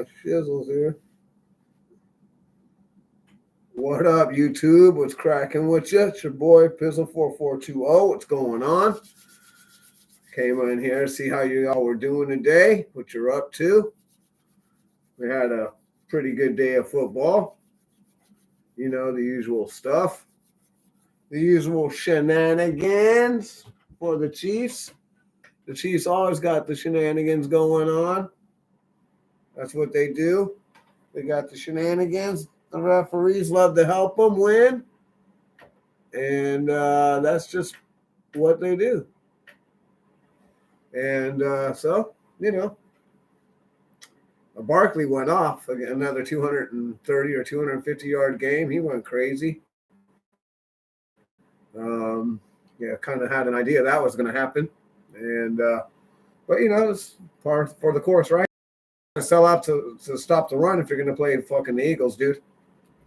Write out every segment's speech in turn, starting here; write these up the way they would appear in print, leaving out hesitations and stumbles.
Shizzles here. What up, YouTube? What's cracking with you? It's your boy Pizzle4420. What's going on? Came in here to see how you all were doing today, what you're up to. We had a pretty good day of football. You know, the usual stuff. The usual shenanigans for the Chiefs. The Chiefs always got the shenanigans going on. That's what they do. They got the shenanigans. The referees love to help them win. And that's just what they do. And so, you know, Barkley went off another 230 or 250-yard game. He went crazy. Kind of had an idea that was going to happen. And, but, you know, it's par for the course, right? Sell out to stop the run if you're going to play fucking the Eagles, dude.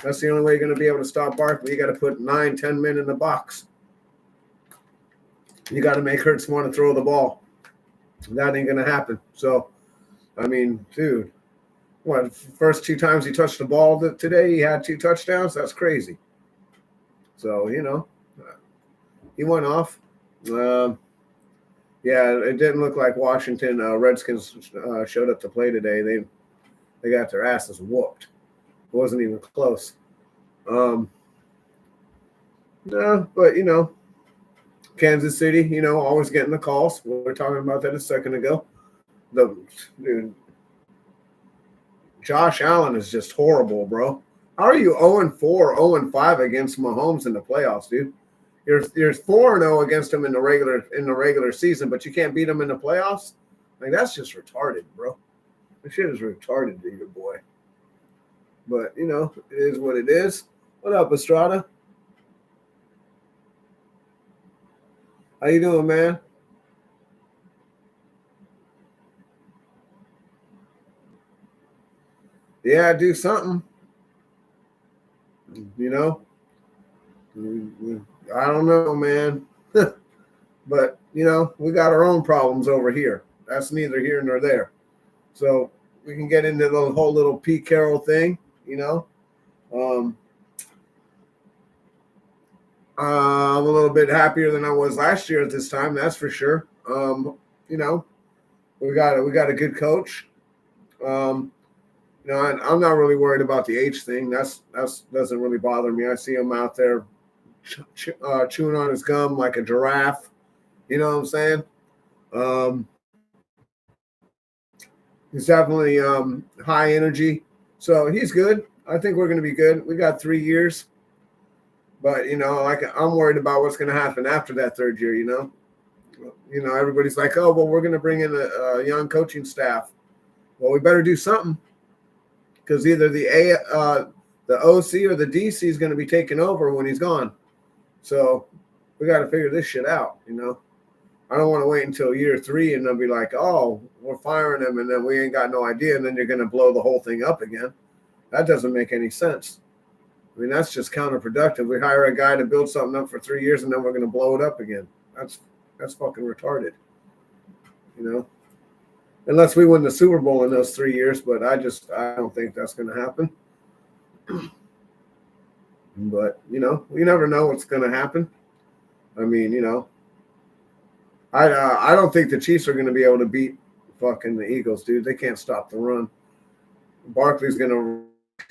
That's the only way you're going to be able to stop Barkley. You got to put 9-10 men in the box. You got to make Hurts want to throw the ball. That ain't going to happen. So, I mean, dude, what, first 2 times he touched the ball today, he had 2 touchdowns? That's crazy. So, you know, he went off. Yeah, it didn't look like Washington Redskins showed up to play today. They got their asses whooped. It wasn't even close. No, but, you know, Kansas City, you know, always getting the calls. We were talking about that a second ago. Dude, Josh Allen is just horrible, bro. How are you 0-4, 0-5 against Mahomes in the playoffs, dude? You're 4-0 against him in the regular season, but you can't beat him in the playoffs? Like, that's just retarded, bro. This shit is retarded, dude, boy. But, you know, it is what it is. What up, Estrada? How you doing, man? Yeah, do something. You know? I don't know, man. But, you know, we got our own problems over here. That's neither here nor there. So we can get into the whole little Pete Carroll thing, you know? I'm a little bit happier than I was last year at this time, that's for sure. You know, we got a good coach. You know, I'm not really worried about the age thing. That's doesn't really bother me. I see him out there chewing on his gum like a giraffe. You know what I'm saying? He's definitely high energy, so he's good. I think we're going to be good. We got 3 years, but you know, like I'm worried about what's going to happen after that 3rd year. You know, everybody's like, oh, well, we're going to bring in a young coaching staff. Well, we better do something because either the OC or the DC is going to be taking over when he's gone. So we got to figure this shit out. You know. I don't want to wait until year 3 and they'll be like, oh, we're firing him, and then we ain't got no idea, and then you're going to blow the whole thing up again. That doesn't make any sense. I mean, that's just counterproductive. We hire a guy to build something up for 3 years, and then we're going to blow it up again. That's fucking retarded, you know? Unless we win the Super Bowl in those 3 years, but I don't think that's going to happen. But, you know, you never know what's going to happen. I mean, you know, I don't think the Chiefs are going to be able to beat fucking the Eagles, dude. They can't stop the run. Barkley's going to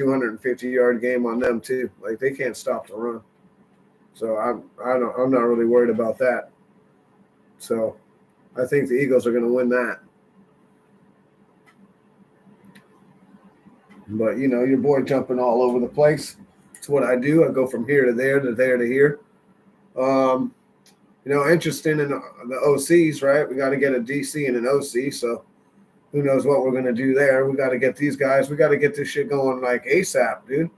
250-yard game on them too. Like, they can't stop the run. So I'm not really worried about that. So I think the Eagles are going to win that. But you know, your boy jumping all over the place. It's what I do. I go from here to there to there to here. You know, interesting in the OCs, right? We got to get a DC and an OC, so who knows what we're going to do there. We got to get these guys. We got to get this shit going like ASAP, dude.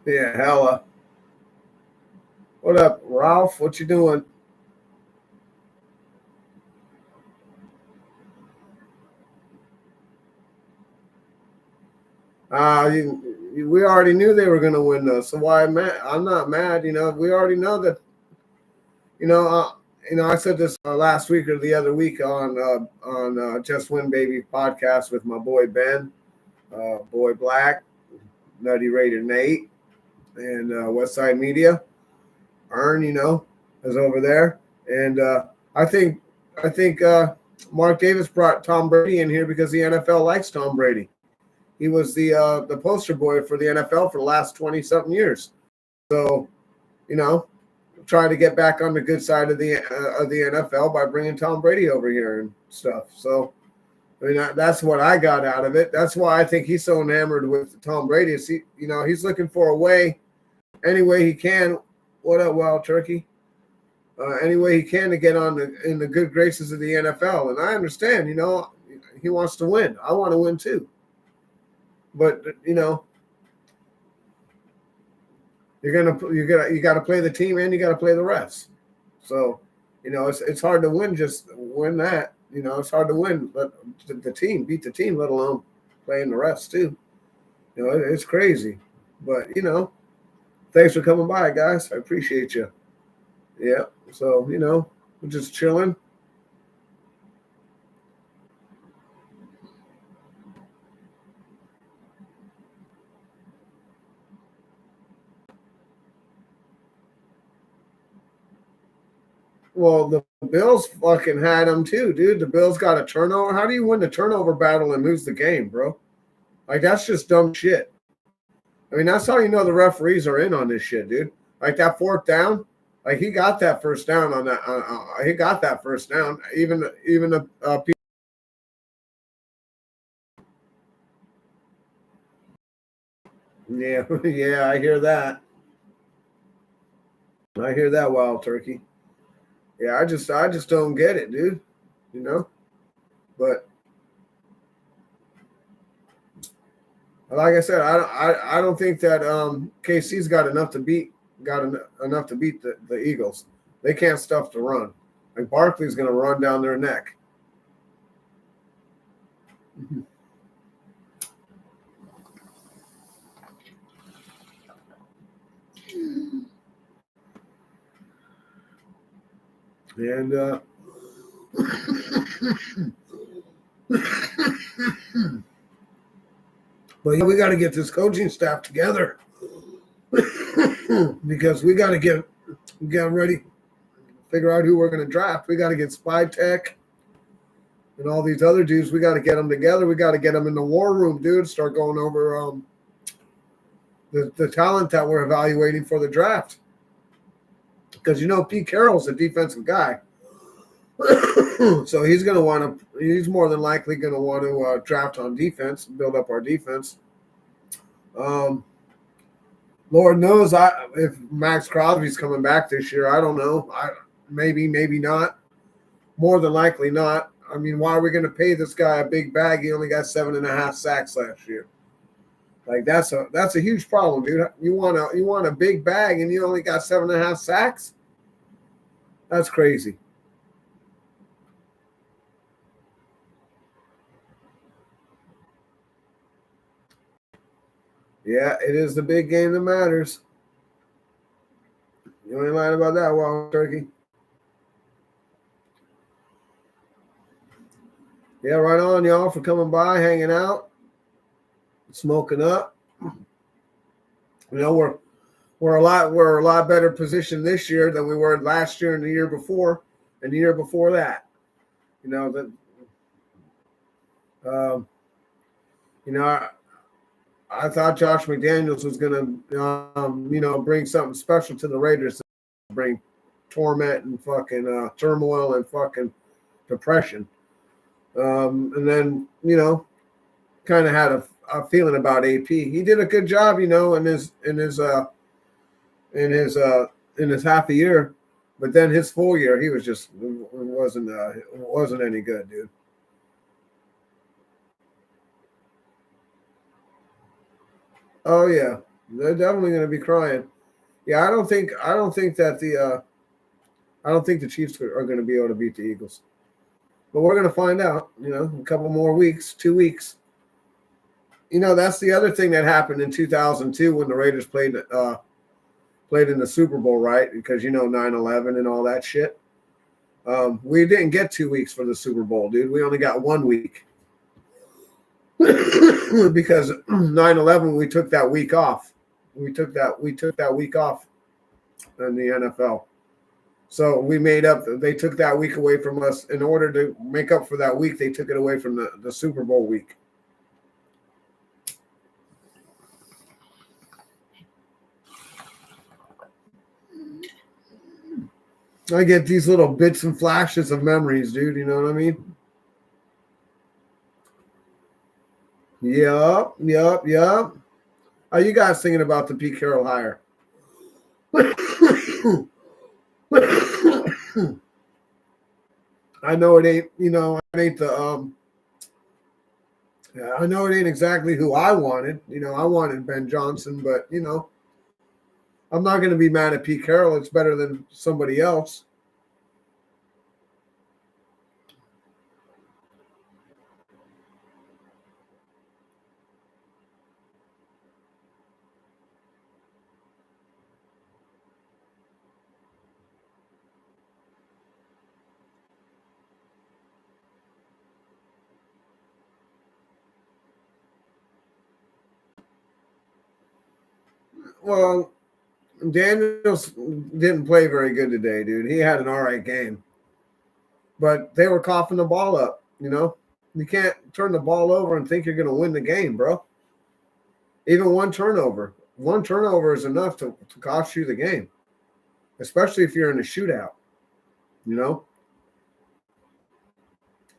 Yeah, hella. What up, Ralph? What you doing? We already knew they were going to win, though. So why am I? I'm not mad. We already know that. You know, uh, I said this last week or the other week on Just Win Baby podcast with my boy Ben, Boy Black, Nutty Raider Nate, and Westside Media. Earn, is over there, and I think Mark Davis brought Tom Brady in here because the NFL likes Tom Brady. He was the poster boy for the NFL for the last 20-something years. So, you know, try to get back on the good side of the NFL by bringing Tom Brady over here and stuff. So, I mean, that's what I got out of it. That's why I think he's so enamored with Tom Brady. Is he's looking for a way, any way he can. What up, Wild Turkey? Any way he can to get in the good graces of the NFL. And I understand, he wants to win. I want to win too. But you got to play the team and you got to play the refs. So, it's hard to win. Just win that. It's hard to win, but the team beat the team, let alone playing the refs too. It's crazy. But thanks for coming by, guys. I appreciate you. Yeah. So we're just chilling. Well, the Bills fucking had them too, dude. The Bills got a turnover. How do you win the turnover battle and lose the game, bro? Like, that's just dumb shit. I mean, that's how you know the referees are in on this shit, dude. Like, that fourth down, like, he got that first down on that. He got that first down. Even the yeah, yeah, I hear that. I hear that, Wild Turkey. Yeah, I just don't get it, dude. You know, but like I said, I don't think that KC's got enough to beat the Eagles. They can't stuff the run. Like, Barkley's going to run down their neck. And but yeah, we got to get this coaching staff together because we got to get ready, figure out who we're going to draft. We got to get Spy Tech and all these other dudes. We got to get them together. We got to get them in the war room, dude. Start going over the talent that we're evaluating for the draft. Because Pete Carroll's a defensive guy. So he's going to want to. He's more than likely going to want to draft on defense, build up our defense. Lord knows if Max Crosby's coming back this year. I don't know. Maybe not. More than likely not. I mean, why are we going to pay this guy a big bag? He only got 7.5 sacks last year. Like, that's a huge problem, dude. You want a big bag and you only got 7.5 sacks? That's crazy. Yeah, it is the big game that matters. You ain't lying about that, Wild Turkey. Yeah, right on, y'all, for coming by, hanging out, smoking up. We're a lot better positioned this year than we were last year and the year before and the year before that. Um, I thought Josh McDaniels was going to, bring something special to the Raiders, bring torment and fucking turmoil and fucking depression. And then, kind of had a feeling about AP. He did a good job, in his half a year, but then his full year, he was just wasn't any good, dude. Oh yeah, they're definitely going to be crying. Yeah, I don't think the Chiefs are going to be able to beat the Eagles, but we're going to find out. A couple more weeks, 2 weeks. that's the other thing that happened in 2002 when the Raiders played in the Super Bowl, right? Because 9/11 and all that shit. We didn't get 2 weeks for the Super Bowl, dude. We only got 1 week because 9/11 we took that week off. We took that week off in the NFL. So we made up. They took that week away from us in order to make up for that week. They took it away from the Super Bowl week. I get these little bits and flashes of memories, dude. You know what I mean? Yup. Are you guys thinking about the Pete Carroll hire? I know it ain't, it ain't the I know it ain't exactly who I wanted. I wanted Ben Johnson, but I'm not going to be mad at Pete Carroll. It's better than somebody else. Well, Daniels didn't play very good today, dude. He had an all right game. But they were coughing the ball up, You can't turn the ball over and think you're going to win the game, bro. Even one turnover. One turnover is enough to cost you the game, especially if you're in a shootout,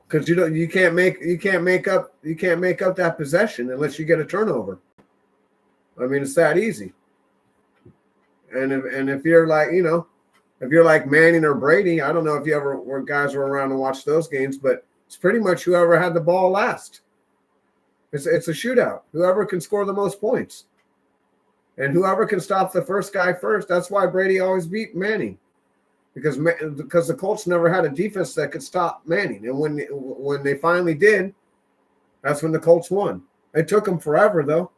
Because you can't make up that possession unless you get a turnover. I mean, it's that easy. And if you're like, if you're like Manning or Brady, I don't know if you ever guys were around and watched those games, but it's pretty much whoever had the ball last. It's a shootout. Whoever can score the most points. And whoever can stop the first guy first. That's why Brady always beat Manning. Because the Colts never had a defense that could stop Manning. And when they finally did, that's when the Colts won. It took them forever, though.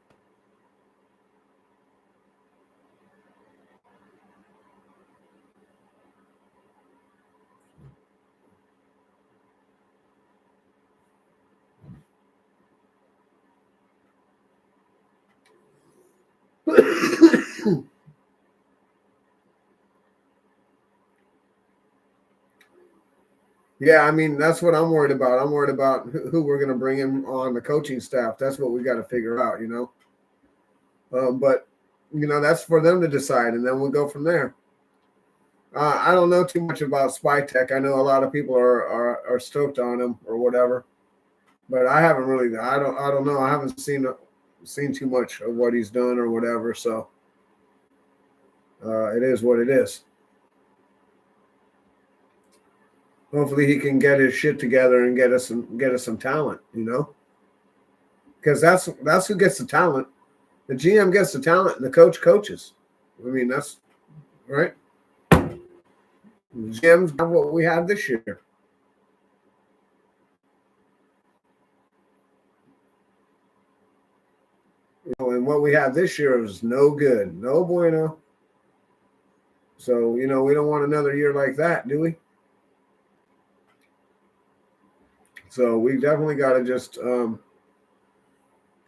Yeah, I mean, that's what I'm worried about. I'm worried about who we're going to bring in on the coaching staff. That's what we got to figure out, But, that's for them to decide, and then we'll go from there. I don't know too much about Spy Tech. I know a lot of people are stoked on him or whatever, but I haven't really. I don't know. I haven't seen too much of what he's done or whatever. So it is what it is. Hopefully he can get his shit together and get us some talent, because that's who gets the talent. The GM gets the talent and the coach coaches. I mean, that's right. GM's got what we have this year. And what we have this year is no good. No bueno. So, we don't want another year like that, do we? So we definitely got to just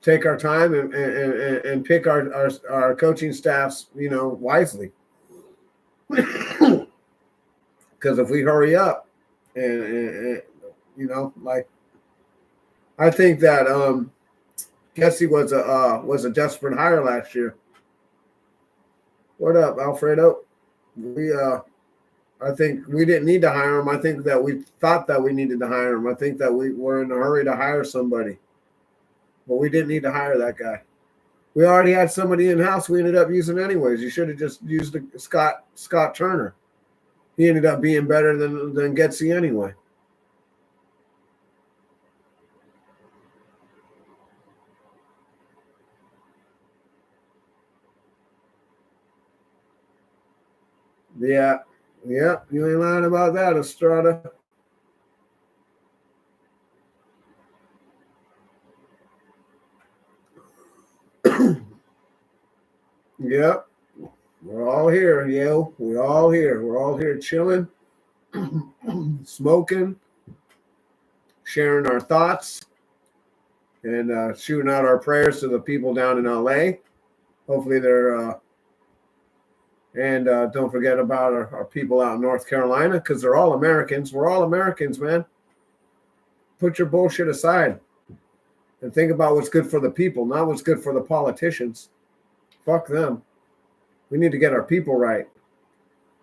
take our time and pick our coaching staffs, wisely. Because if we hurry up and like I think that Kessie was a desperate hire last year. What up, Alfredo? I think we didn't need to hire him. I think that we thought that we needed to hire him. I think that we were in a hurry to hire somebody, but we didn't need to hire that guy. We already had somebody in house. We ended up using anyways. You should have just used Scott Turner. He ended up being better than Getsy anyway. Yeah, you ain't lying about that, Estrada. Yep. We're all here, yo. We're all here. We're all here chilling, smoking, sharing our thoughts, and shooting out our prayers to the people down in LA. Hopefully they're and don't forget about our people out in North Carolina, because they're all Americans. We're all Americans, man. Put your bullshit aside and think about what's good for the people, not what's good for the politicians. Fuck them. We need to get our people right.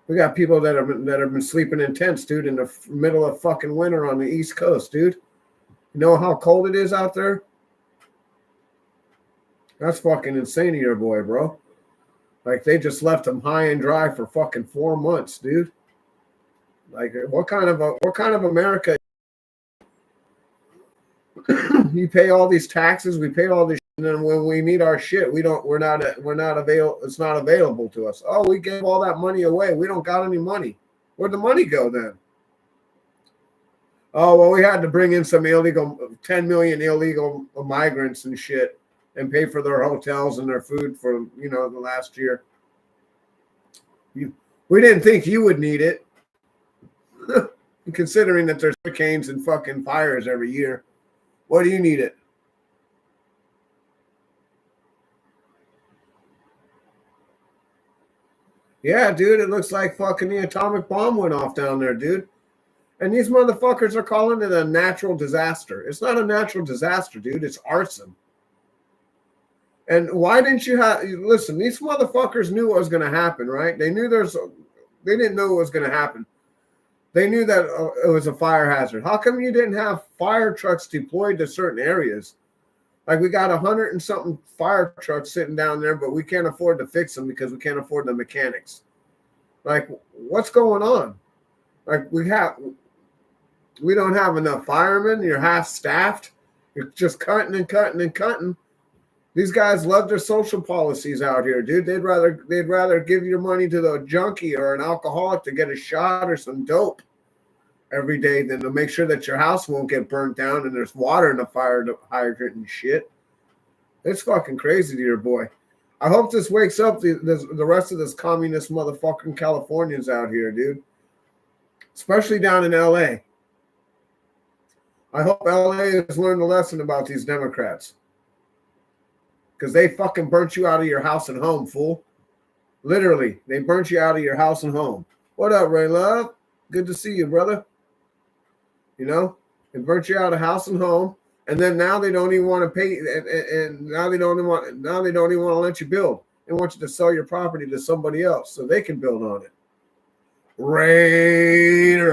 We got people that have been sleeping in tents, dude, in the middle of fucking winter on the East Coast, dude. You know how cold it is out there? That's fucking insane of your boy, bro. Like, they just left them high and dry for fucking 4 months, dude. Like, what kind of America? You pay all these taxes, we pay all this, and then when we need our shit, we're not available. It's not available to us. Oh, we gave all that money away. We don't got any money. Where'd the money go then? Oh, well, we had to bring in some 10 million illegal migrants and shit, and pay for their hotels and their food for, the last year. We didn't think you would need it. Considering that there's hurricanes and fucking fires every year. What do you need it? Yeah, dude, it looks like fucking the atomic bomb went off down there, dude. And these motherfuckers are calling it a natural disaster. It's not a natural disaster, dude. It's arson. And why didn't you listen, these motherfuckers knew what was going to happen, right? They didn't know what was going to happen. They knew that it was a fire hazard. How come you didn't have fire trucks deployed to certain areas? Like, we got 100 and something fire trucks sitting down there, but we can't afford to fix them because we can't afford the mechanics. Like, what's going on? Like, we don't have enough firemen. You're half staffed. You're just cutting and cutting and cutting. These guys love their social policies out here, dude. They'd rather give your money to the junkie or an alcoholic to get a shot or some dope every day than to make sure that your house won't get burnt down and there's water in the fire hydrant and shit. It's fucking crazy to your boy. I hope this wakes up the rest of this communist motherfucking Californians out here, dude. Especially down in LA. I hope LA has learned a lesson about these Democrats. Because they fucking burnt you out of your house and home, fool. Literally, they burnt you out of your house and home. What up, Ray Love? Good to see you, brother. They burnt you out of house and home, and then now they don't even want to pay, and now they don't even want to let you build. They want you to sell your property to somebody else so they can build on it. Raiders.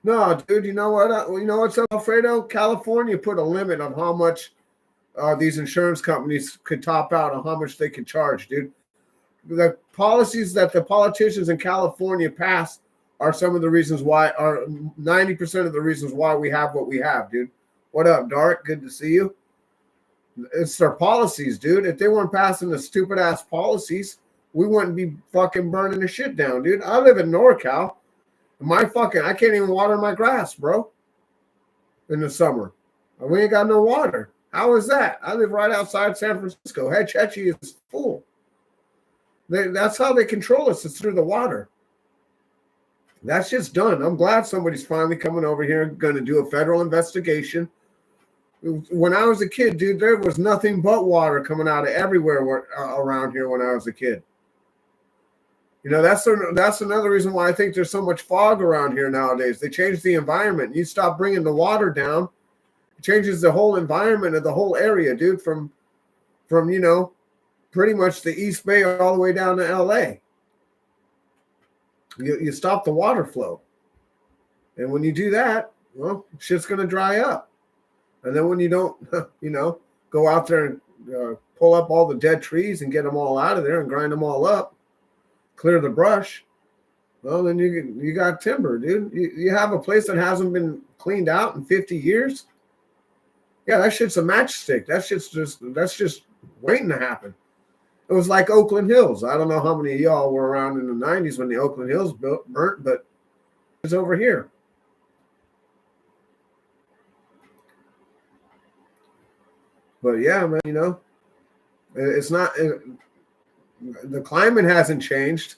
No, dude, you know what? What's up, Alfredo? California put a limit on how much these insurance companies could top out on how much they could charge, dude. The policies that the politicians in California pass are some of the reasons why, are 90% of the reasons why we have what we have, dude. What up, Dark? Good to see you. It's their policies, dude. If they weren't passing the stupid ass policies, we wouldn't be fucking burning the shit down, dude. I live in NorCal. I can't even water my grass, bro, in the summer. We ain't got no water. How is that? I live right outside San Francisco. Hetch Hetchy is full. That's how they control us. It's through the water. That's just done. I'm glad somebody's finally coming over here and going to do a federal investigation. When I was a kid, dude, there was nothing but water coming out of everywhere around here when I was a kid. That's another reason why I think there's so much fog around here nowadays. They changed the environment. You stop bringing the water down, it changes the whole environment of the whole area, dude, from pretty much the East Bay all the way down to LA. You stop the water flow. And when you do that, well, shit's going to dry up. And then when you don't, go out there and pull up all the dead trees and get them all out of there and grind them all up, clear the brush, well, then you got timber, dude. You have a place that hasn't been cleaned out in 50 years. Yeah, that shit's a matchstick. That's just waiting to happen. It was like Oakland Hills. I don't know how many of y'all were around in the 90s when the Oakland Hills burnt, but it's over here. But yeah, man, it's not. The climate hasn't changed.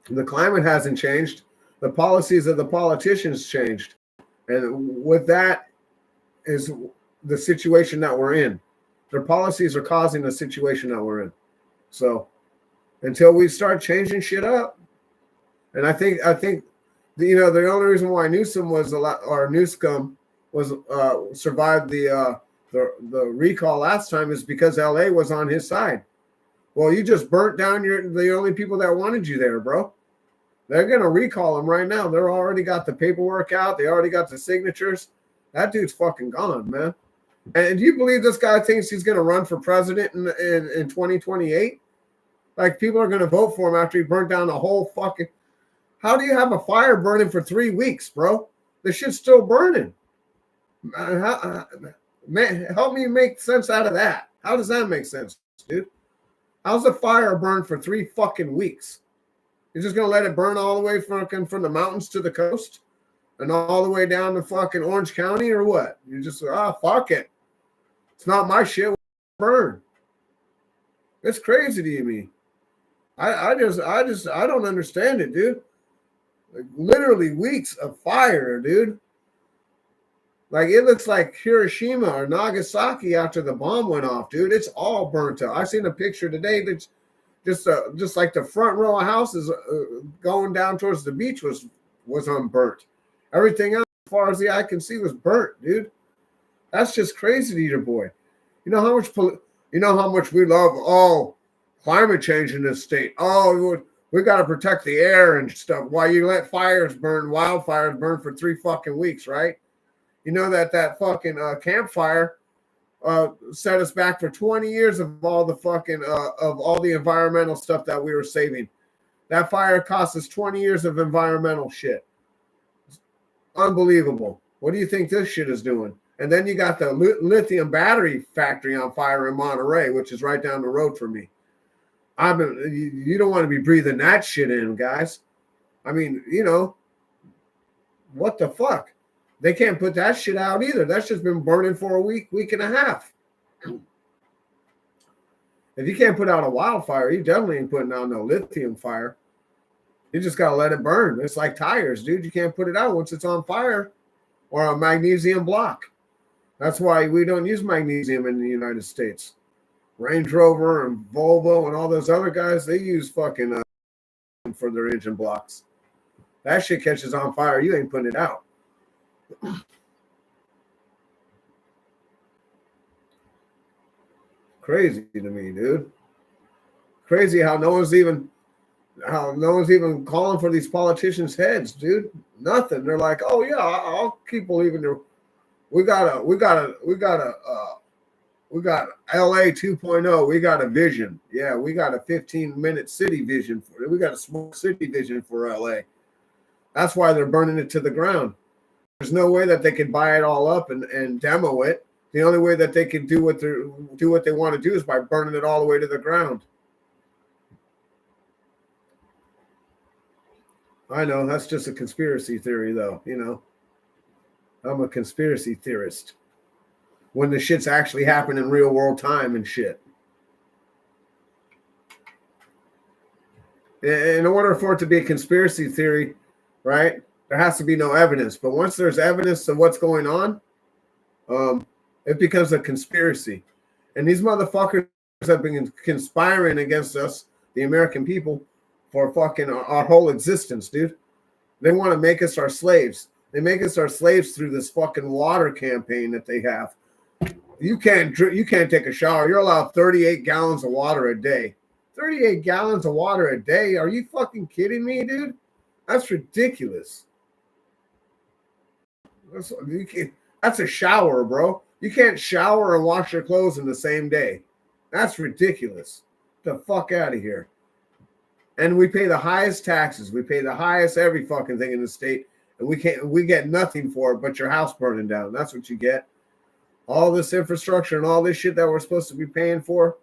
The climate hasn't changed. The policies of the politicians changed. And with that is the situation that we're in. Their policies are causing the situation that we're in. So until we start changing shit up, and I think the only reason why Newsom was or Newsom was survived the recall last time is because LA was on his side. Well, you just burnt down the only people that wanted you there, bro. They're gonna recall him right now. They're already got the paperwork out. They already got the signatures. That dude's fucking gone, man. And do you believe this guy thinks he's gonna run for president in 2028? Like, people are gonna vote for him after he burnt down the whole fucking. How do you have a fire burning for 3 weeks, bro? The shit's still burning. Man, help me make sense out of that. How does that make sense, dude? How's a fire burn for 3 fucking weeks? You're just gonna let it burn all the way from the mountains to the coast and all the way down to fucking Orange County, or what? You just fuck it. It's not my shit. Burn. It's crazy to me. I don't understand it, dude. Like, literally weeks of fire, dude. Like, it looks like Hiroshima or Nagasaki after the bomb went off, dude. It's all burnt up. I seen a picture today that's just like the front row of houses going down towards the beach was unburnt. Everything else, as far as the eye can see, was burnt, dude. That's just crazy to your boy. You know how much we love climate change in this state. We got to protect the air and stuff. While you let wildfires burn for 3 fucking weeks, right? You know that fucking campfire set us back for 20 years of all the fucking of all the environmental stuff that we were saving. That fire cost us 20 years of environmental shit. Unbelievable. What do you think this shit is doing? And then you got the lithium battery factory on fire in Monterey, which is right down the road from me. You don't want to be breathing that shit in, guys. I mean, what the fuck? They can't put that shit out either. That's just been burning for a week and a half. If you can't put out a wildfire, you definitely ain't putting out no lithium fire. You just got to let it burn. It's like tires, dude. You can't put it out once it's on fire, or a magnesium block. That's why we don't use magnesium in the United States. Range Rover and Volvo and all those other guys, they use fucking for their engine blocks. That shit catches on fire, you ain't putting it out. Crazy to me, dude. Crazy how no one's even calling for these politicians' heads, dude. Nothing. They're like, oh yeah, I'll keep believing there. We got LA 2.0. We got a vision. Yeah, we got a 15-minute city vision for it. We got a small city vision for LA. That's why they're burning it to the ground. There's no way that they could buy it all up and demo it. The only way that they can do what they want to do is by burning it all the way to the ground. I know that's just a conspiracy theory, though. I'm a conspiracy theorist. When the shit's actually happening in real world time and shit. In order for it to be a conspiracy theory, right, there has to be no evidence. But once there's evidence of what's going on, it becomes a conspiracy. And these motherfuckers have been conspiring against us, the American people, for fucking our whole existence, dude. They want to make us our slaves. They make us our slaves through this fucking water campaign that they have. You can't take a shower. You're allowed 38 gallons of water a day. 38 gallons of water a day? Are you fucking kidding me, dude? That's ridiculous. That's a shower, bro. You can't shower and wash your clothes in the same day. That's ridiculous. Get the fuck out of here. And we pay the highest taxes. We pay the highest every fucking thing in the state. And we get nothing for it but your house burning down. That's what you get. All this infrastructure and all this shit that we're supposed to be paying for.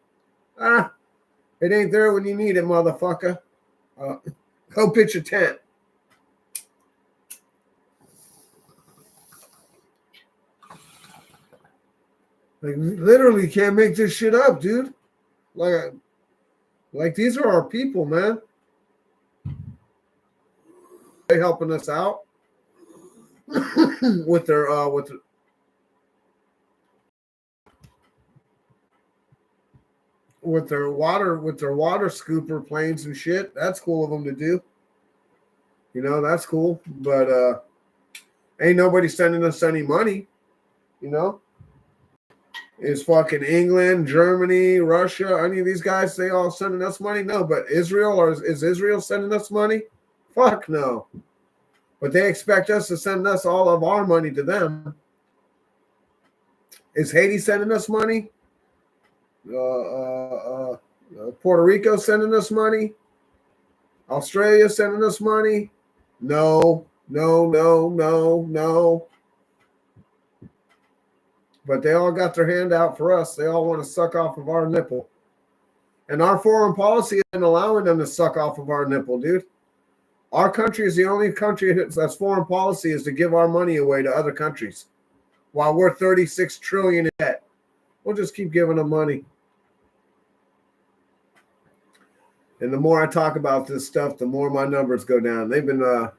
It It ain't there when you need it, motherfucker. Go pitch a tent. Like, literally can't make this shit up, dude. Like these are our people, man. They helping us out with their with their water scooper planes and shit. That's cool of them to do. You know, that's cool. But ain't nobody sending us any money, you know? Is fucking England, Germany, Russia, any of these guys, they all sending us money? No, but Israel, or is Israel sending us money? Fuck no. But they expect us to send us all of our money to them. Is Haiti sending us money? Puerto Rico sending us money? Australia sending us money? No. But they all got their hand out for us. They all want to suck off of our nipple. And our foreign policy isn't allowing them to suck off of our nipple, dude. Our country is the only country that's foreign policy is to give our money away to other countries. While we're 36 trillion in debt. We'll just keep giving them money. And the more I talk about this stuff, the more my numbers go down. They've been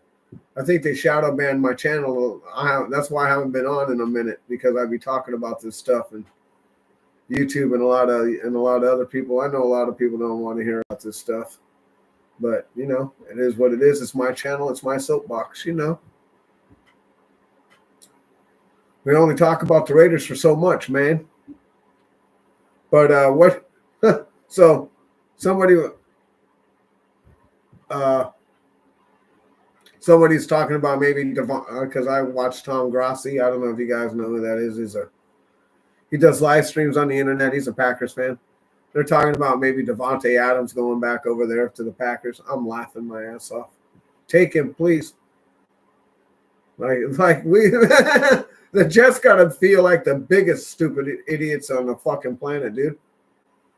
I think they shadow banned my channel. That's why I haven't been on in a minute, because I'd be talking about this stuff, and YouTube and a lot of other people. I know a lot of people don't want to hear about this stuff, but you know, it is what it is. It's my channel. It's my soapbox. You know, we only talk about the Raiders for so much, man. But what? So somebody. Somebody's talking about maybe because I watched Tom Grossi. I don't know if you guys know who that is. He does live streams on the internet. He's a Packers fan. They're talking about maybe Devontae Adams going back over there to the Packers. I'm laughing my ass off. Take him, please. Like we, the Jets gotta feel like the biggest stupid idiots on the fucking planet, dude.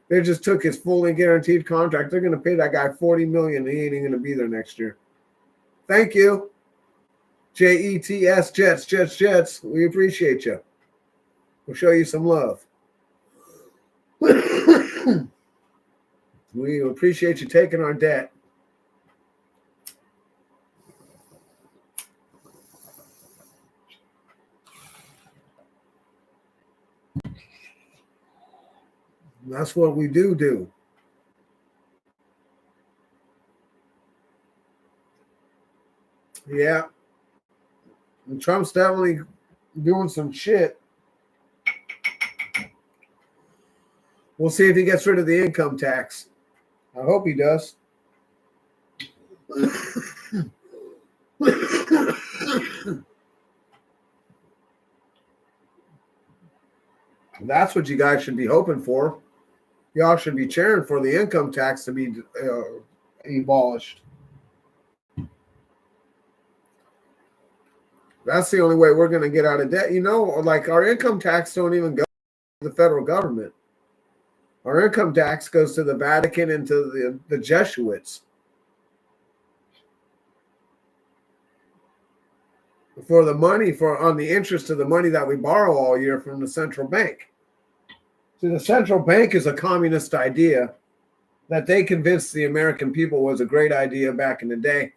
They just took his fully guaranteed contract. They're gonna pay that guy $40 million. He ain't even gonna be there next year. Thank you. JETS, Jets. We appreciate you. We'll show you some love. We appreciate you taking our debt. That's what we do. Yeah. And Trump's definitely doing some shit. We'll see if he gets rid of the income tax. I hope he does. That's what you guys should be hoping for. Y'all should be cheering for the income tax to be abolished. That's the only way we're going to get out of debt. You know, like our income tax don't even go to the federal government. Our income tax goes to the Vatican and to the Jesuits. For the money, on the interest of the money that we borrow all year from the central bank. So the central bank is a communist idea that they convinced the American people was a great idea back in the day.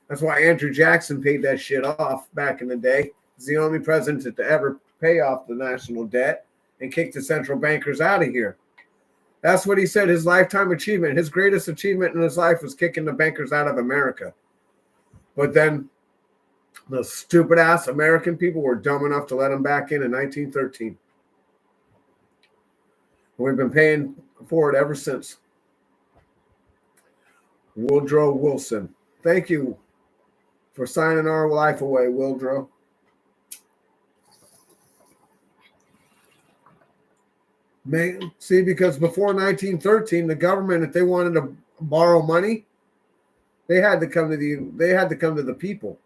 That's why Andrew Jackson paid that shit off back in the day. He's the only president to ever pay off the national debt and kick the central bankers out of here. That's what he said, his lifetime achievement. His greatest achievement in his life was kicking the bankers out of America. But then the stupid-ass American people were dumb enough to let him back in 1913. We've been paying for it ever since. Woodrow Wilson. Thank you for signing our life away, Woodrow. Man, see, because before 1913, the government, if they wanted to borrow money, they had to come to the people.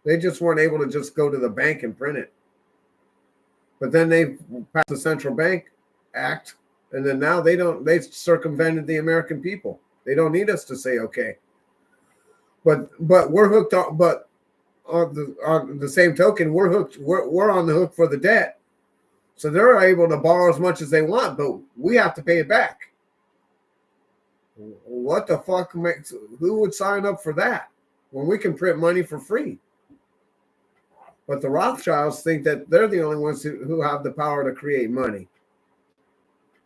They just weren't able to just go to the bank and print it. But then they passed the Central Bank Act, And then now they circumvented the American people. They don't need us to say okay. But we're hooked on. But on the same token, we're hooked. We're on the hook for the debt. So they're able to borrow as much as they want, but we have to pay it back. What the fuck makes? Who would sign up for that when we can print money for free? But the Rothschilds think that they're the only ones who have the power to create money.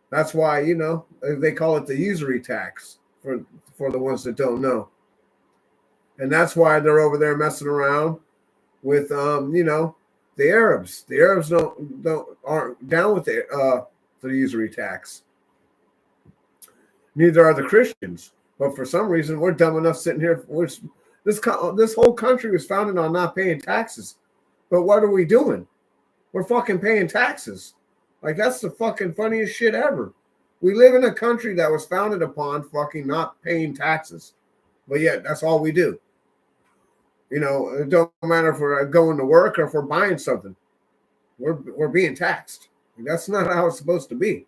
That's why, you know, they call it the usury tax for the ones that don't know. And that's why they're over there messing around with, you know, the Arabs. The Arabs aren't down with the usury tax. Neither are the Christians. But for some reason, we're dumb enough sitting here. This whole country was founded on not paying taxes. But what are we doing? We're fucking paying taxes. Like, that's the fucking funniest shit ever. We live in a country that was founded upon fucking not paying taxes. But yet, that's all we do. You know, it don't matter if we're going to work or if we're buying something. We're being taxed. That's not how it's supposed to be.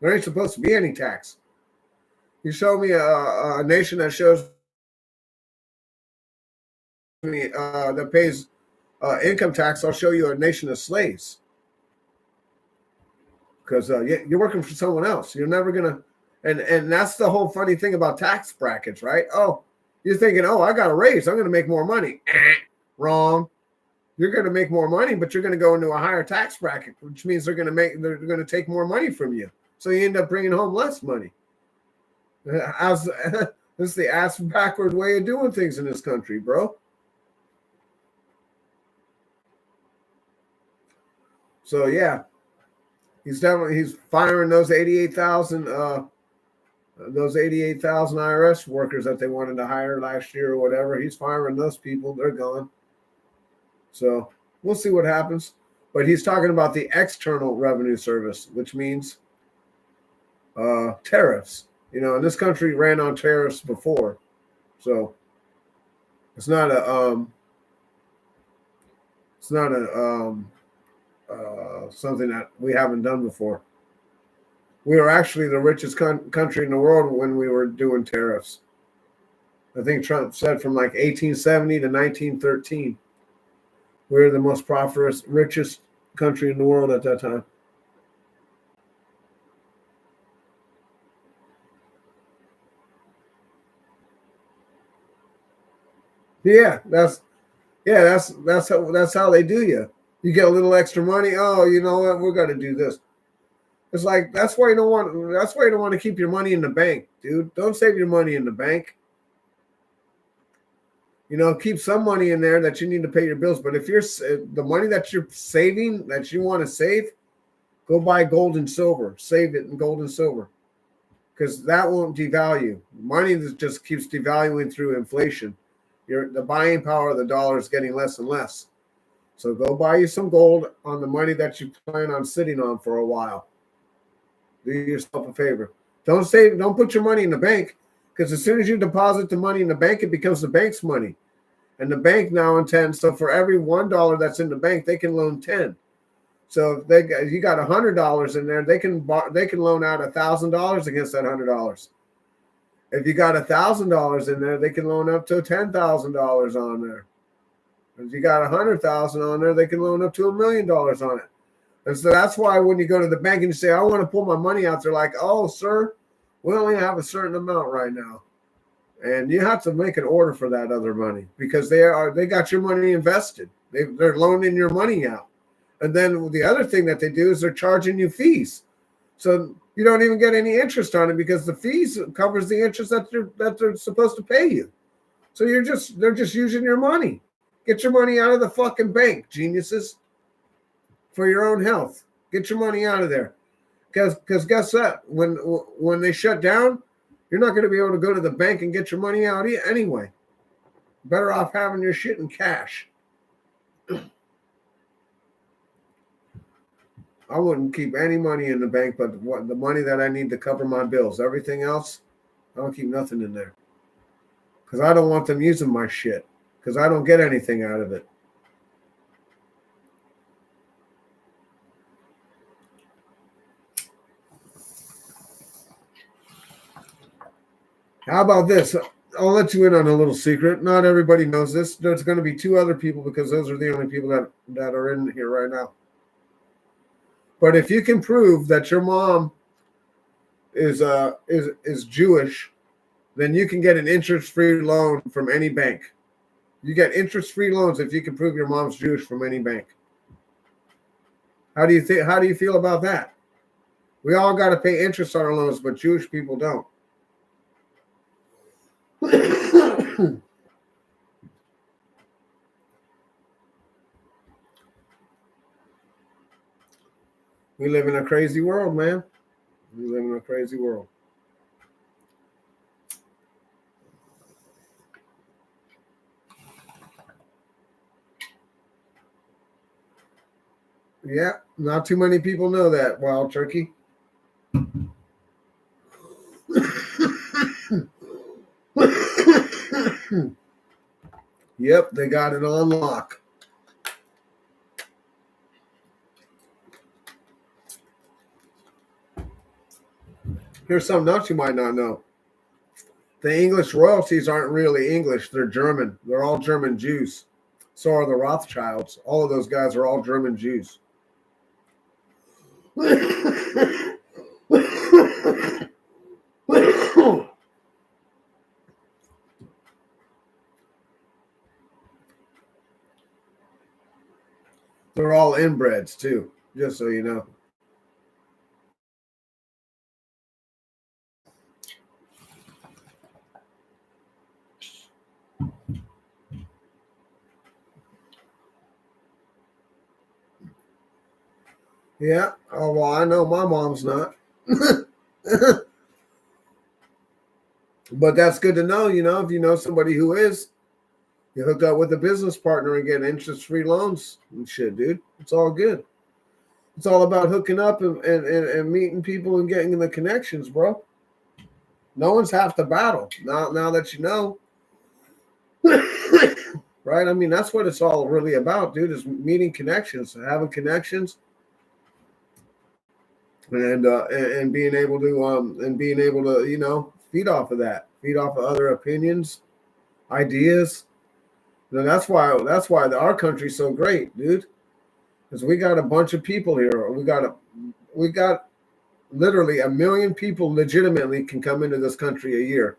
There ain't supposed to be any tax. You show me a nation that shows me that pays income tax, I'll show you a nation of slaves. Because you're working for someone else. You're never gonna, and that's the whole funny thing about tax brackets, right? Oh, you're thinking, oh, I got a raise, I'm gonna make more money. Wrong. You're gonna make more money, but you're gonna go into a higher tax bracket, which means they're gonna take more money from you. So you end up bringing home less money. This is the ass backward way of doing things in this country, bro. So yeah, he's firing those 88,000 IRS workers that they wanted to hire last year or whatever. He's firing those people. They're gone. So we'll see what happens. But he's talking about the external revenue service, which means tariffs. You know, and this country ran on tariffs before. So it's not a something that we haven't done before. We were actually the richest country in the world when we were doing tariffs. I think Trump said from like 1870 to 1913, we were the most prosperous, richest country in the world at that time. That's how they do you. You get a little extra money. Oh, you know what? We're gonna do this. It's like that's why you don't want to keep your money in the bank, dude. Don't save your money in the bank. You know, keep some money in there that you need to pay your bills. But if you're the money that you're saving that you want to save, go buy gold and silver. Save it in gold and silver, because that won't devalue. Money just keeps devaluing through inflation. The buying power of the dollar is getting less and less. So go buy you some gold on the money that you plan on sitting on for a while. Do yourself a favor. Don't put your money in the bank, because as soon as you deposit the money in the bank, it becomes the bank's money. And the bank now intends, so for every $1 that's in the bank, they can loan 10. So you got $100 in there, they can loan out $1,000 against that $100. If you got $1,000 in there, they can loan up to $10,000 on there. If you got $100,000 on there, they can loan up to $1 million on it. And so that's why when you go to the bank and you say, I want to pull my money out, they're like, oh, sir, we only have a certain amount right now. And you have to make an order for that other money, because they got your money invested. They're loaning your money out. And then the other thing that they do is they're charging you fees. So you don't even get any interest on it, because the fees covers the interest that they're supposed to pay you. So they're just using your money. Get your money out of the fucking bank, geniuses. For your own health, get your money out of there. Because guess what? When they shut down, you're not going to be able to go to the bank and get your money out anyway. Better off having your shit in cash. I wouldn't keep any money in the bank but the money that I need to cover my bills. Everything else, I don't keep nothing in there. Because I don't want them using my shit. Because I don't get anything out of it. How about this? I'll let you in on a little secret. Not everybody knows this. There's going to be two other people because those are the only people that are in here right now. But if you can prove that your mom is Jewish, then you can get an interest-free loan from any bank. You get interest-free loans if you can prove your mom's Jewish from any bank. How do you think? How do you feel about that? We all got to pay interest on our loans, but Jewish people don't. We live in a crazy world, man. We live in a crazy world. Yeah, not too many people know that, Wild Turkey. Yep, they got it on lock. Here's something else you might not know. The English royalties aren't really English. They're German. They're all German Jews. So are the Rothschilds. All of those guys are all German Jews. They're all inbreds too, just so you know. Yeah. Oh, well, I know my mom's not. But that's good to know, you know, if you know somebody who is, you hook up with a business partner and get interest-free loans and shit, dude. It's all good. It's all about hooking up and meeting people and getting the connections, bro. No one's half the battle. Now that you know. Right? I mean, that's what it's all really about, dude, is meeting connections, having connections. And being able to you know, feed off of that, feed off of other opinions, ideas. And that's why our country's so great, dude, because we got a bunch of people here. We got literally 1 million people legitimately can come into this country a year,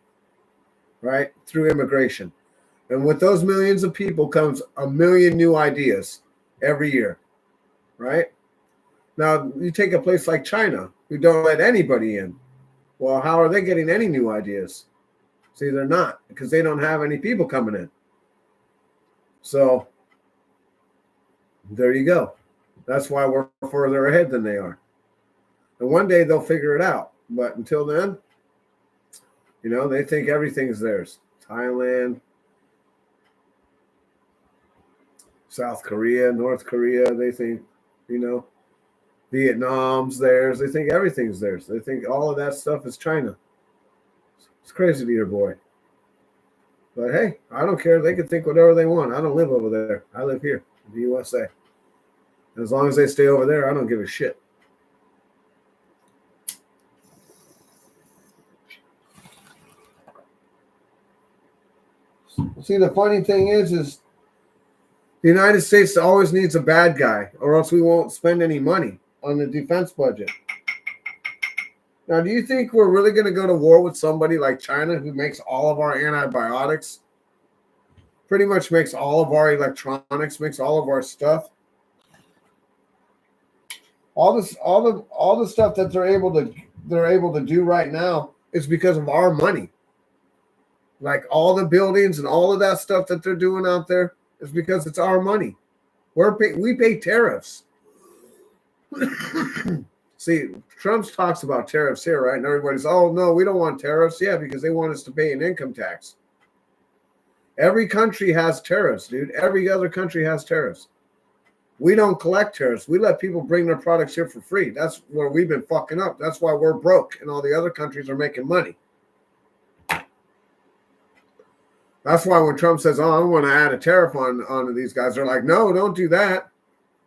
right, through immigration. And with those millions of people comes 1 million new ideas every year, right? Now, you take a place like China, who don't let anybody in. Well, how are they getting any new ideas? See, they're not, because they don't have any people coming in. So, there you go. That's why we're further ahead than they are. And one day they'll figure it out. But until then, you know, they think everything's theirs. Thailand, South Korea, North Korea, they think, you know, Vietnam's theirs. They think everything's theirs. They think all of that stuff is China. It's crazy to your boy. But hey, I don't care. They can think whatever they want. I don't live over there. I live here in the USA. As long as they stay over there, I don't give a shit. See, the funny thing is the United States always needs a bad guy, or else we won't spend any money on the defense budget. Now, do you think we're really going to go to war with somebody like China, who makes all of our antibiotics, pretty much makes all of our electronics, makes all of our stuff? All the stuff that they're able to do right now is because of our money. Like all the buildings and all of that stuff that they're doing out there is because it's our money. We pay tariffs. See, Trump talks about tariffs here, right? And everybody's, oh, no, we don't want tariffs. Yeah, because they want us to pay an income tax. Every country has tariffs, dude. Every other country has tariffs. We don't collect tariffs. We let people bring their products here for free. That's where we've been fucking up. That's why we're broke and all the other countries are making money. That's why when Trump says, oh, I want to add a tariff on these guys, they're like, no, don't do that.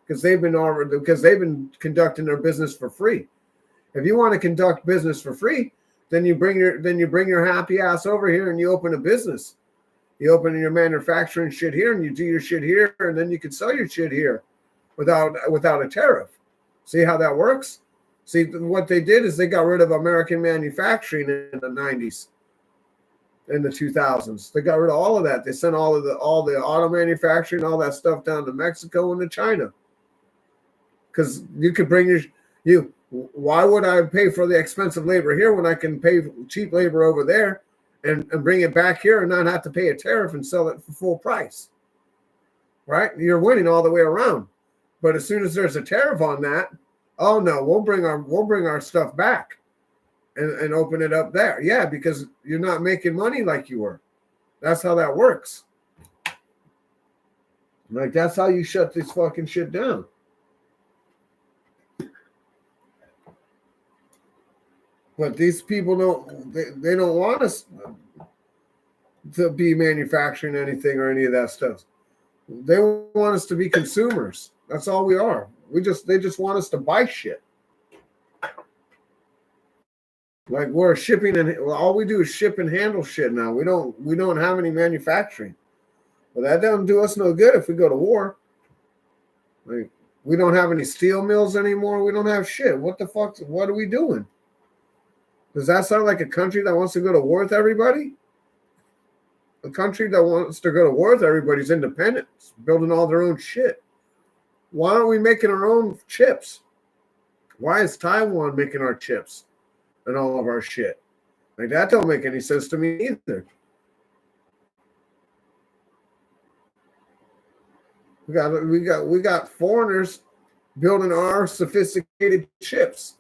Because they've been conducting their business for free. If you want to conduct business for free, Then you bring your happy ass over here and you open a business. You open your manufacturing shit here and you do your shit here, and then you can sell your shit here without a tariff. See how that works? See, what they did is they got rid of American manufacturing in the 90s, in the 2000s. They got rid of all of that. They sent all the auto manufacturing, all that stuff down to Mexico and to China. Because you could bring why would I pay for the expensive labor here when I can pay cheap labor over there and bring it back here and not have to pay a tariff and sell it for full price? Right? You're winning all the way around. But as soon as there's a tariff on that, oh no, we'll bring our stuff back and open it up there. Yeah, because you're not making money like you were. That's how that works. Like, that's how you shut this fucking shit down. But these people they don't want us to be manufacturing anything or any of that stuff. They want us to be consumers. That's all we are. They just want us to buy shit. Like, we're shipping and all we do is ship and handle shit now. We don't have any manufacturing. Well, that doesn't do us no good if we go to war. Like, we don't have any steel mills anymore. We don't have shit. What the fuck? What are we doing? Does that sound like a country that wants to go to war with everybody? A country that wants to go to war with everybody's independent, building all their own shit. Why aren't we making our own chips? Why is Taiwan making our chips and all of our shit? Like, that don't make any sense to me either. We got foreigners building our sophisticated chips.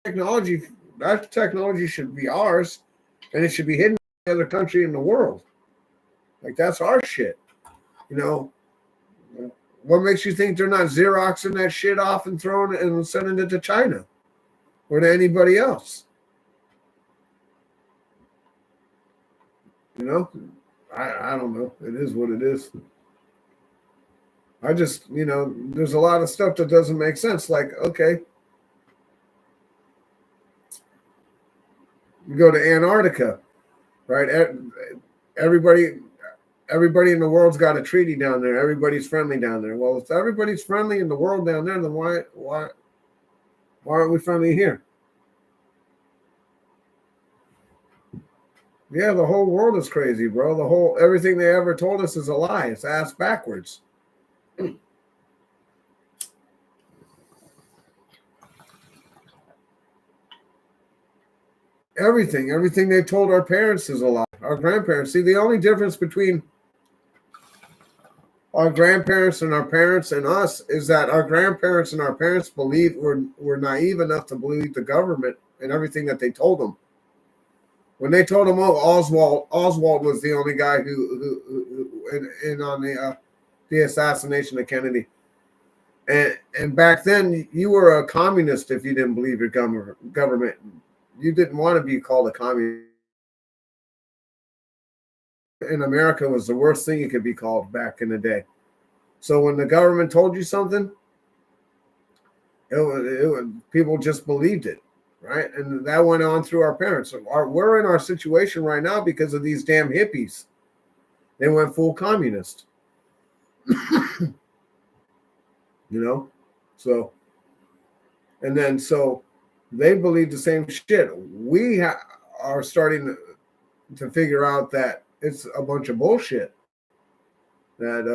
That technology should be ours, and it should be hidden in any other country in the world. Like, that's our shit. You know, what makes you think they're not Xeroxing that shit off and throwing it and sending it to China or to anybody else? You know, I don't know. It is what it is. I just, there's a lot of stuff that doesn't make sense. Like, okay, you go to Antarctica, right? Everybody in the world's got a treaty down there. Everybody's friendly down there. Well, if everybody's friendly in the world down there, then why aren't we friendly here? Yeah, the whole world is crazy, bro. Everything they ever told us is a lie. It's ass backwards. Everything they told our parents is a lie. Our grandparents. See, the only difference between our grandparents and our parents and us is that our grandparents and our parents were naive enough to believe the government and everything that they told them. When they told them, oh, Oswald was the only guy who in on the assassination of Kennedy. And back then, you were a communist if you didn't believe your government. You didn't want to be called a communist. In America was the worst thing you could be called back in the day. So when the government told you something, people just believed it, right? And that went on through our parents. We're in our situation right now because of these damn hippies. They went full communist. So they believe the same shit. We are starting to figure out that it's a bunch of bullshit. That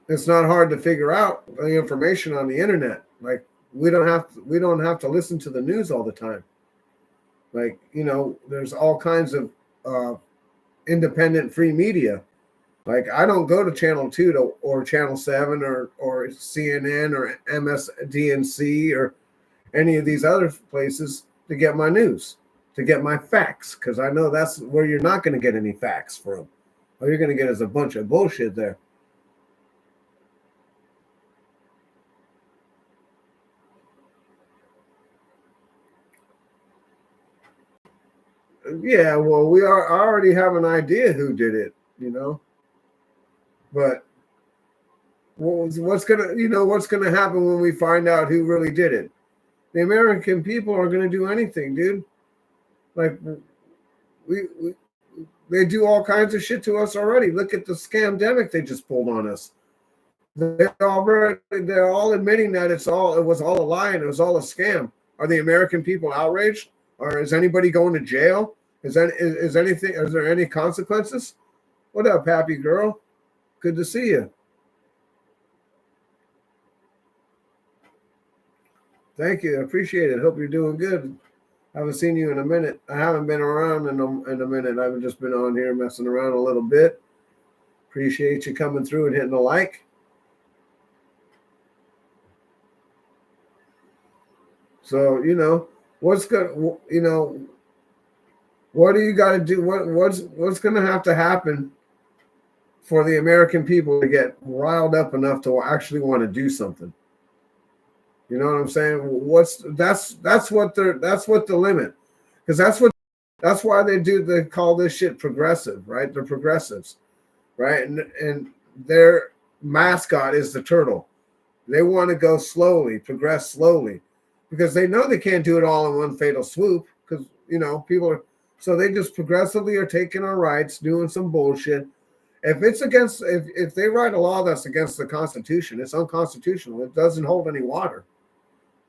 it's not hard to figure out the information on the internet. Like, we don't have to listen to the news all the time. Like, there's all kinds of independent free media. Like, I don't go to Channel 2 or Channel 7 or CNN or MSDNC or any of these other places to get my news, to get my facts, because I know that's where you're not going to get any facts from. All you're going to get is a bunch of bullshit there. Yeah, well, I already have an idea who did it, but what's gonna happen when we find out who really did it? The American people are gonna do anything, dude. Like we they do all kinds of shit to us already. Look at the scamdemic they just pulled on us. They're all admitting that it was all a lie and it was all a scam. Are the American people outraged? Or is anybody going to jail? Is there any consequences? What up, happy girl? Good to see you. Thank you. I appreciate it. Hope you're doing good. I haven't seen you in a minute. I haven't been around in a minute. I've just been on here messing around a little bit. Appreciate you coming through and hitting the like. So, what's good? What do you got to do? What's going to have to happen for the American people to get riled up enough to actually want to do something? You know what I'm saying? That's what the limit, because that's why they call this shit progressive, right? They're progressives, right? And their mascot is the turtle. They want to go slowly, progress slowly, because they know they can't do it all in one fatal swoop. Because people are, so they just progressively are taking our rights, doing some bullshit. If they write a law that's against the Constitution, it's unconstitutional. It doesn't hold any water.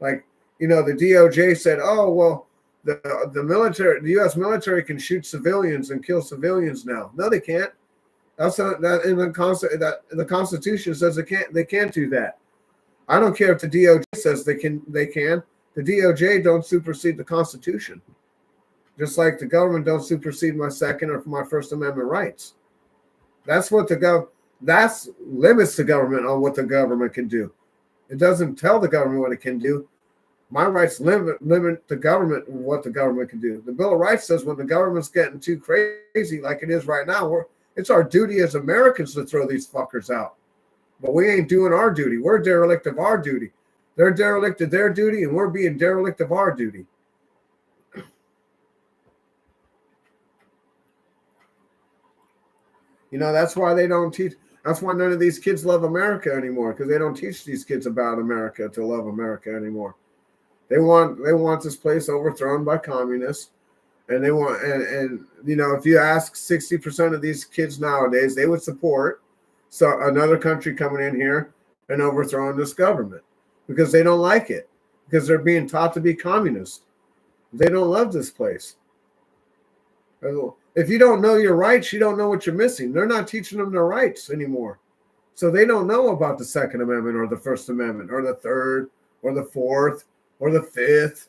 Like, the DOJ said, oh, well, the military, the U.S. military can shoot civilians and kill civilians now. No, they can't. That's not that in the Constitution says they can't do that. I don't care if the DOJ says they can. The DOJ don't supersede the Constitution. Just like the government don't supersede my Second or my First Amendment rights. That's what that limits the government on what the government can do. It doesn't tell the government what it can do. My rights limit the government and what the government can do. The Bill of Rights says when the government's getting too crazy, like it is right now, it's our duty as Americans to throw these fuckers out. But we ain't doing our duty. We're derelict of our duty. They're derelict of their duty, and we're being derelict of our duty. That's why they don't teach. That's why none of these kids love America anymore, because they don't teach these kids about America to love America anymore. They want this place overthrown by communists, and they want and if you ask 60% of these kids nowadays, they would support another country coming in here and overthrowing this government because they don't like it, because they're being taught to be communists. They don't love this place. If you don't know your rights, you don't know what you're missing. They're not teaching them their rights anymore. So they don't know about the Second Amendment or the First Amendment or the Third or the Fourth or the Fifth.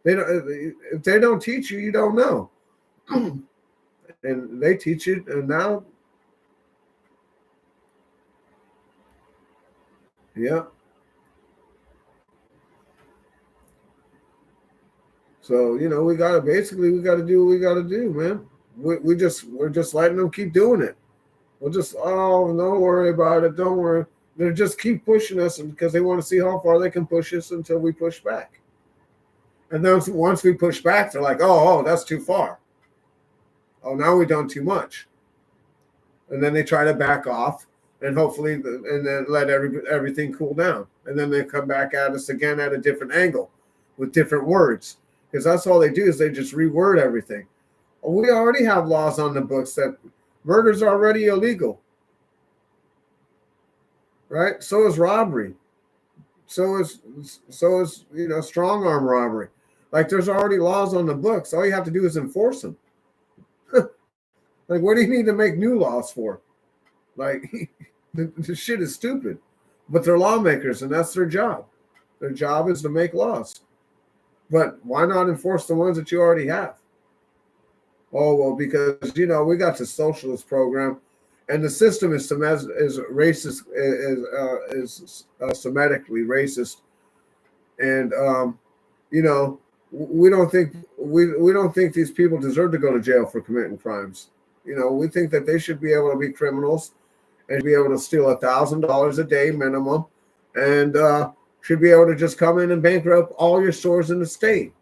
If they don't teach you, you don't know. And they teach you, and now, yeah. So, we got to do what we got to do, man. We're just letting them keep doing it. We'll just, don't worry about it. Don't worry. They just keep pushing us because they want to see how far they can push us until we push back. And then once we push back, they're like, oh, that's too far. Oh, now we've done too much. And then they try to back off and hopefully, and then let everything cool down. And then they come back at us again at a different angle with different words. Because that's all they do is they just reword everything. We already have laws on the books that murder's already illegal. Right? So is robbery. So is strong arm robbery. Like there's already laws on the books. All you have to do is enforce them. Like, what do you need to make new laws for? Like, the shit is stupid. But they're lawmakers, and that's their job. Their job is to make laws. But why not enforce the ones that you already have? Oh, well, because, we got the socialist program, and the system is racist, is Semitically racist. And, we don't think these people deserve to go to jail for committing crimes. We think that they should be able to be criminals and be able to steal $1,000 a day minimum, and should be able to just come in and bankrupt all your stores in the state.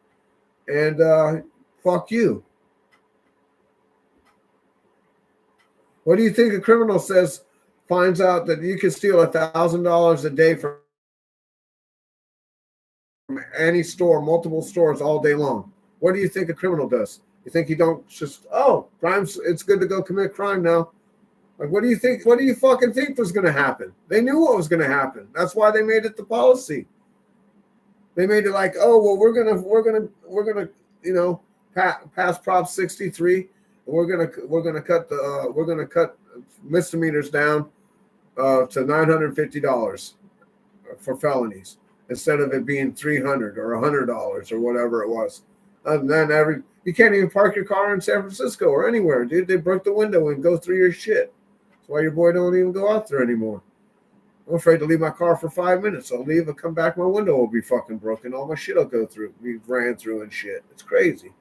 And fuck you. What do you think a criminal says finds out that you can steal $1,000 a day from any store, multiple stores all day long. What do you think a criminal does? You think you don't just, oh, crime's, it's good to go commit crime now. Like, what do you think? What do you fucking think was going to happen? They knew what was going to happen. That's why they made it the policy. They made it like, oh, well, we're gonna, you know, pass Prop 63, and we're gonna cut misdemeanors down to $950 for felonies instead of it being $300 or $100 or whatever it was. And then you can't even park your car in San Francisco or anywhere, dude. They broke the window and go through your shit. That's why your boy don't even go out there anymore. I'm afraid to leave my car for 5 minutes. I'll leave and come back. My window will be fucking broken. All my shit will go through, be ran through and shit. It's crazy.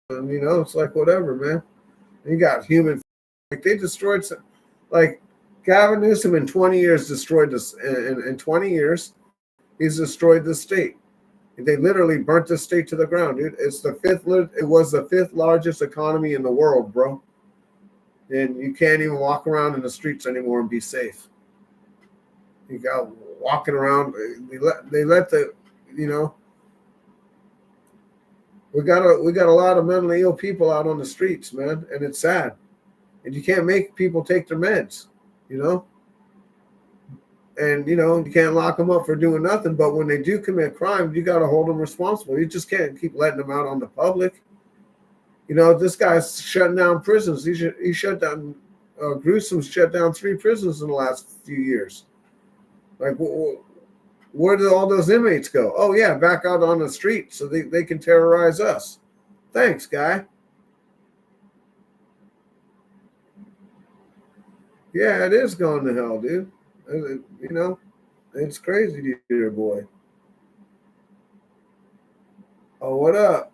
And, you know, it's like whatever, man. You got human. Like they destroyed some. Like Gavin Newsom in 20 years destroyed this. In 20 years, he's destroyed the state. They literally burnt the state to the ground, dude. It's the fifth. It was the fifth largest economy in the world, bro. And you can't even walk around in the streets anymore and be safe. You got walking around. They let the, you know. We got a lot of mentally ill people out on the streets, man, and it's sad. And you can't make people take their meds, you know. And, you know, you can't lock them up for doing nothing. But when they do commit crime, you got to hold them responsible. You just can't keep letting them out on the public. You know, this guy's shutting down prisons. He shut down, Gruesome shut down 3 prisons in the last few years. Like, where did all those inmates go? Oh, yeah, back out on the street so they can terrorize us. Thanks, guy. Yeah, it is going to hell, dude. You know, it's crazy, dear boy. Oh, what up?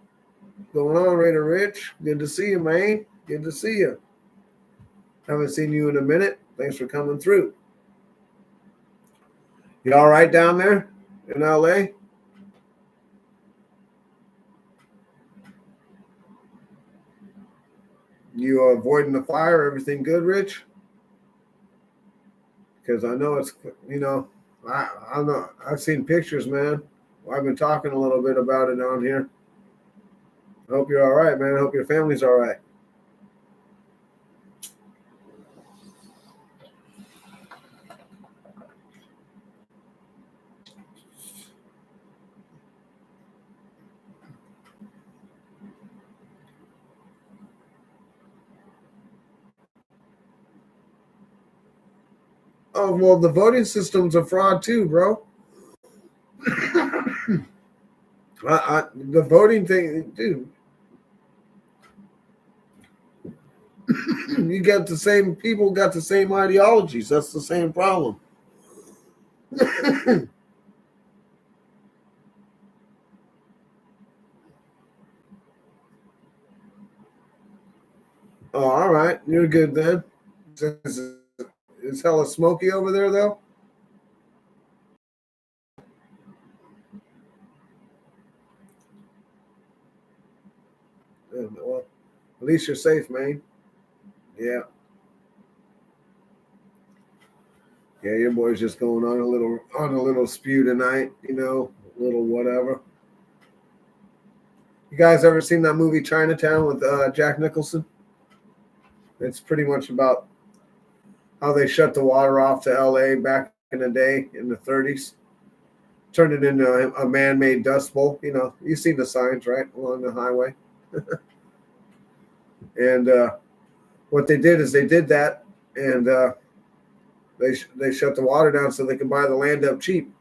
Going on, Raider Rich? Good to see you, man. Good to see you. Haven't seen you in a minute. Thanks for coming through. You all right down there in LA? You avoiding the fire? Everything good, Rich? Because I know it's, you know, I know I've seen pictures, man. I've been talking a little bit about it on here. I hope you're all right, man. I hope your family's all right. Oh, well, the voting system's a fraud too, bro. The voting thing, dude. You got the same people, got the same ideologies. That's the same problem. Oh, all right. You're good then. Is hella smoky over there, though? Well, at least you're safe, man. Yeah. Yeah, your boy's just going on a little spew tonight, you know, a little whatever. You guys ever seen that movie Chinatown with Jack Nicholson? It's pretty much about how they shut the water off to LA back in the day in the 30s. Turned it into a man-made dust bowl. You know, you see the signs, right, along the highway. And what they did is they did that, and they shut the water down so they could buy the land up cheap.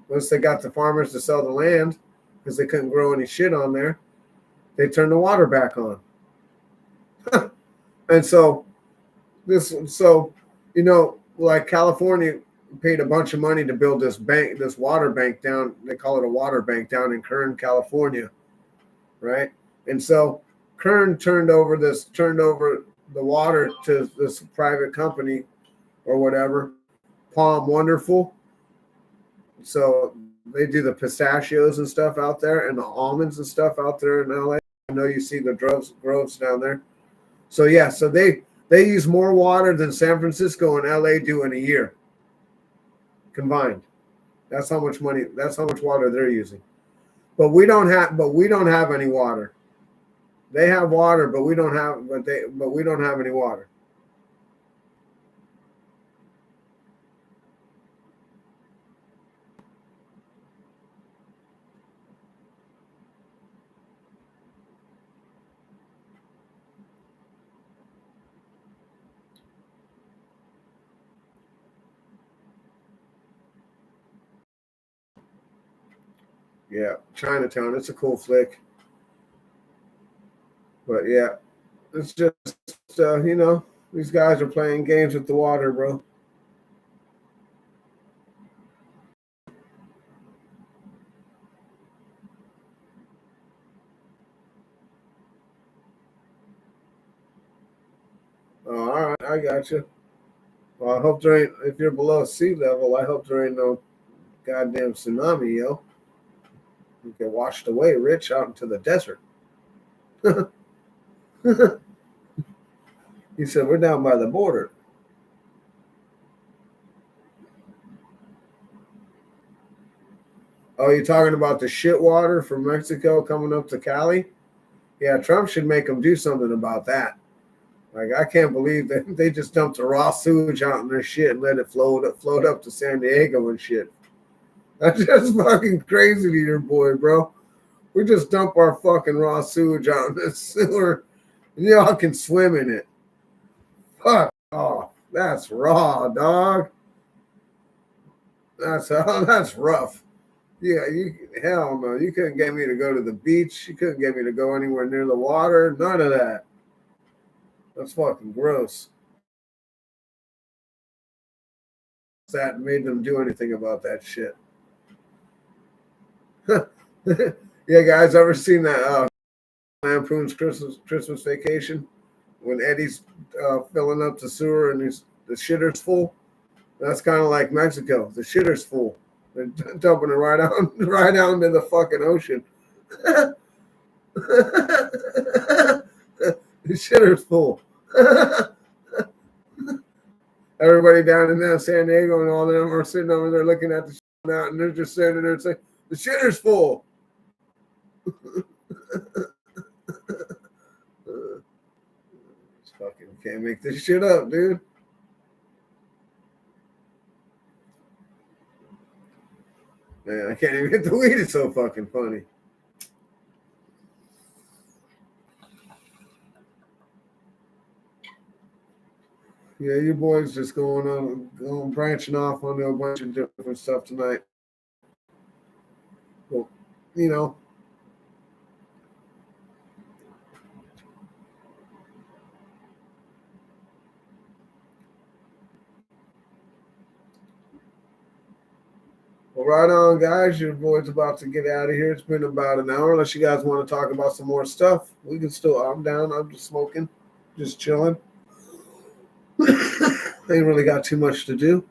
Once they got the farmers to sell the land because they couldn't grow any shit on there, they turned the water back on. And so you know, like California paid a bunch of money to build this water bank down. They call it a water bank down in Kern, California, right? And so Kern turned over the water to this private company or whatever, Palm Wonderful. So they do the pistachios and stuff out there and the almonds and stuff out there in LA. I know you see the groves down there. So yeah, so they use more water than San Francisco and LA do in a year combined. That's how much money. That's how much water they're using. But we don't have. But we don't have any water. They have water, but we don't have. But we don't have any water. Yeah, Chinatown. It's a cool flick. But yeah, it's just these guys are playing games with the water, bro. Oh, all right, I got you. Well, I hope there ain't. If you're below sea level, I hope there ain't no goddamn tsunami, yo. You get washed away, Rich, out into the desert. He said we're down by the border. Oh, you're talking about the shit water from Mexico coming up to Cali? Yeah, Trump should make them do something about that. Like, I can't believe that they just dumped the raw sewage out in their shit and let it float up to San Diego and shit. That's just fucking crazy to your boy, bro. We just dump our fucking raw sewage out in the sewer, and y'all can swim in it. Fuck off. That's raw, dog. That's rough. Yeah, you hell no. You couldn't get me to go to the beach. You couldn't get me to go anywhere near the water. None of that. That's fucking gross. That made them do anything about that shit. Yeah, guys, ever seen that Lampoon's Christmas Vacation when Eddie's filling up the sewer and the shitter's full? That's kind of like Mexico. The shitter's full. They're dumping it right out, right out into the fucking ocean. The shitter's full. Everybody down in San Diego and all of them are sitting over there looking at the shit out, and they're just sitting there saying, "The shitter's full." Fucking can't make this shit up, dude. Man, I can't even get the weed. It's so fucking funny. Yeah, you boys just going branching off onto a bunch of different stuff tonight. Well, you know, well, right on, guys. Your boy's about to get out of here. It's been about an hour. Unless you guys want to talk about some more stuff, we can still. I'm down. I'm just smoking, just chilling. Ain't really got too much to do.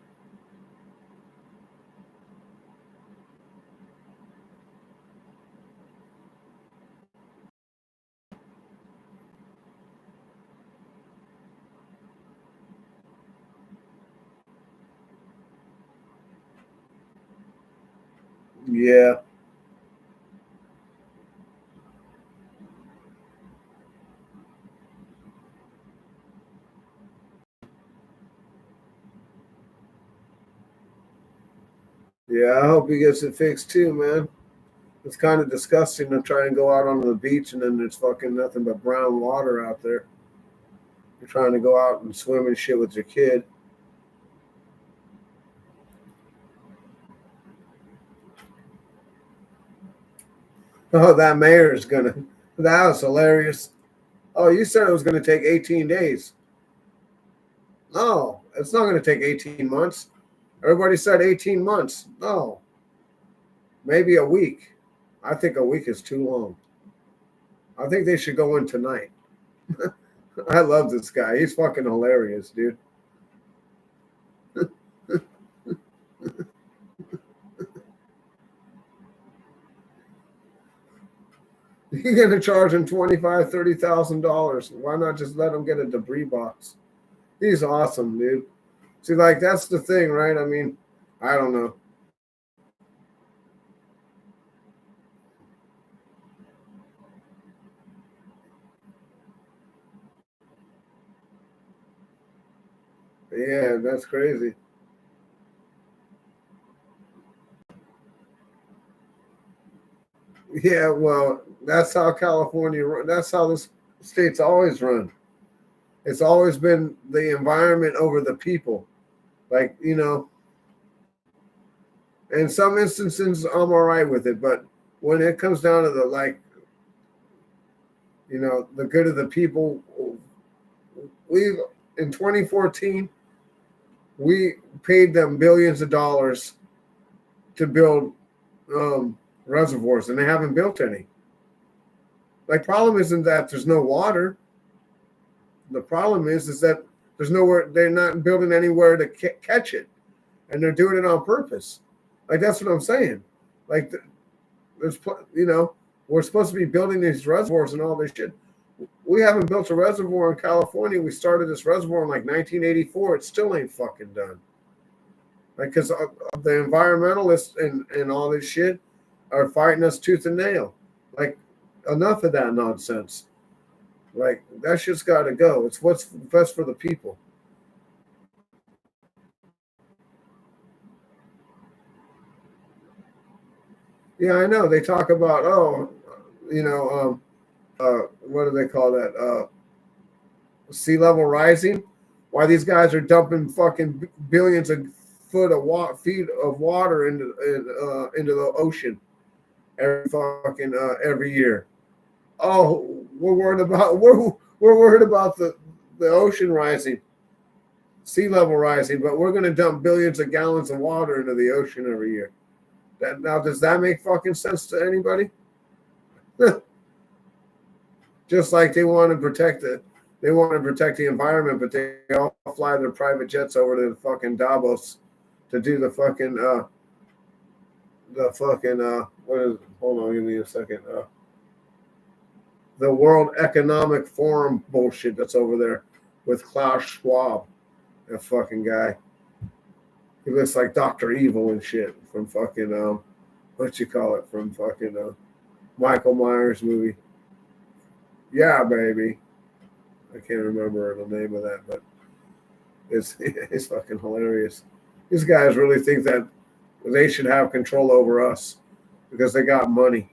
Yeah, yeah. I hope he gets it fixed too, man. It's kind of disgusting to try and go out on the beach and then there's fucking nothing but brown water out there. You're trying to go out and swim and shit with your kid. Oh, that mayor's gonna. That was hilarious. Oh, you said it was gonna take 18 days. No, it's not gonna take 18 months. Everybody said 18 months. No, maybe a week. I think a week is too long. I think they should go in tonight. I love this guy. He's fucking hilarious, dude. You're going to charge him $25,000, $30,000. Why not just let him get a debris box? He's awesome, dude. See, like, that's the thing, right? I mean, I don't know. Yeah, that's crazy. Yeah, well, that's how California, that's how this state's always run. It's always been the environment over the people. Like, in some instances, I'm all right with it. But when it comes down to the, like, the good of the people, we, in 2014, we paid them billions of dollars to build reservoirs, and they haven't built any. Like, problem isn't that there's no water. The problem is that there's nowhere. They're not building anywhere to catch it, and they're doing it on purpose. Like, that's what I'm saying. Like, there's we're supposed to be building these reservoirs and all this shit. We haven't built a reservoir in California. We started this reservoir in like 1984. It still ain't fucking done. Like, because the environmentalists and all this shit are fighting us tooth and nail. Like, enough of that nonsense. Like, that shit's got to go. It's what's best for the people. Yeah, I know. They talk about, what do they call that? Sea level rising. Why these guys are dumping fucking billions of feet of water into the ocean every year. Oh, we're worried about the ocean rising, sea level rising, but we're going to dump billions of gallons of water into the ocean every year. Now, does that make fucking sense to anybody? Just like they want to protect it. They want to protect the environment, but they all fly their private jets over to the fucking Davos to do what is it? Hold on, give me a second. The World Economic Forum bullshit that's over there with Klaus Schwab, that fucking guy. He looks like Dr. Evil and shit from fucking what you call it, from fucking Michael Myers movie. Yeah, baby. I can't remember the name of that, but it's fucking hilarious. These guys really think that they should have control over us because they got money.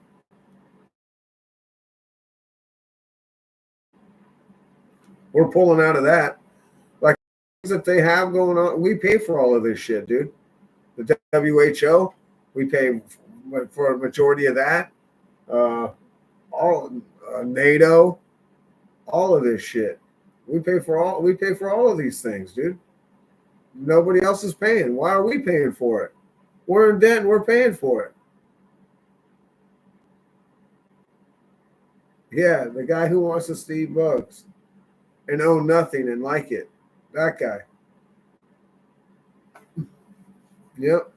We're pulling out of that. Like, that they have going on, we pay for all of this shit, dude. The WHO, we pay for a majority of that. All NATO, all of this shit. We pay for all of these things, dude. Nobody else is paying. Why are we paying for it? We're in debt and we're paying for it. Yeah, the guy who wants to steal bugs and own nothing and like it. That guy. Yep.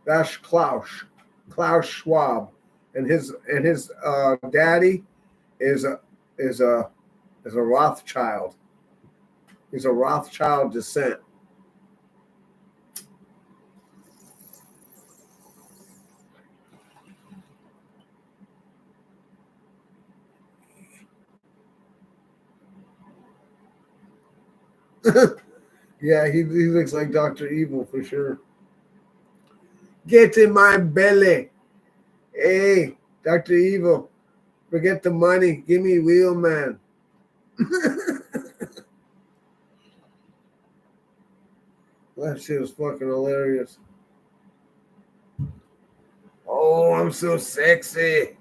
That's Klaus Schwab. And his daddy is a is a is a Rothschild. He's a Rothschild descent. Yeah, he looks like Dr. Evil for sure. Get in my belly. Hey, Dr. Evil, forget the money. Give me wheel man. That shit was fucking hilarious. Oh, I'm so sexy.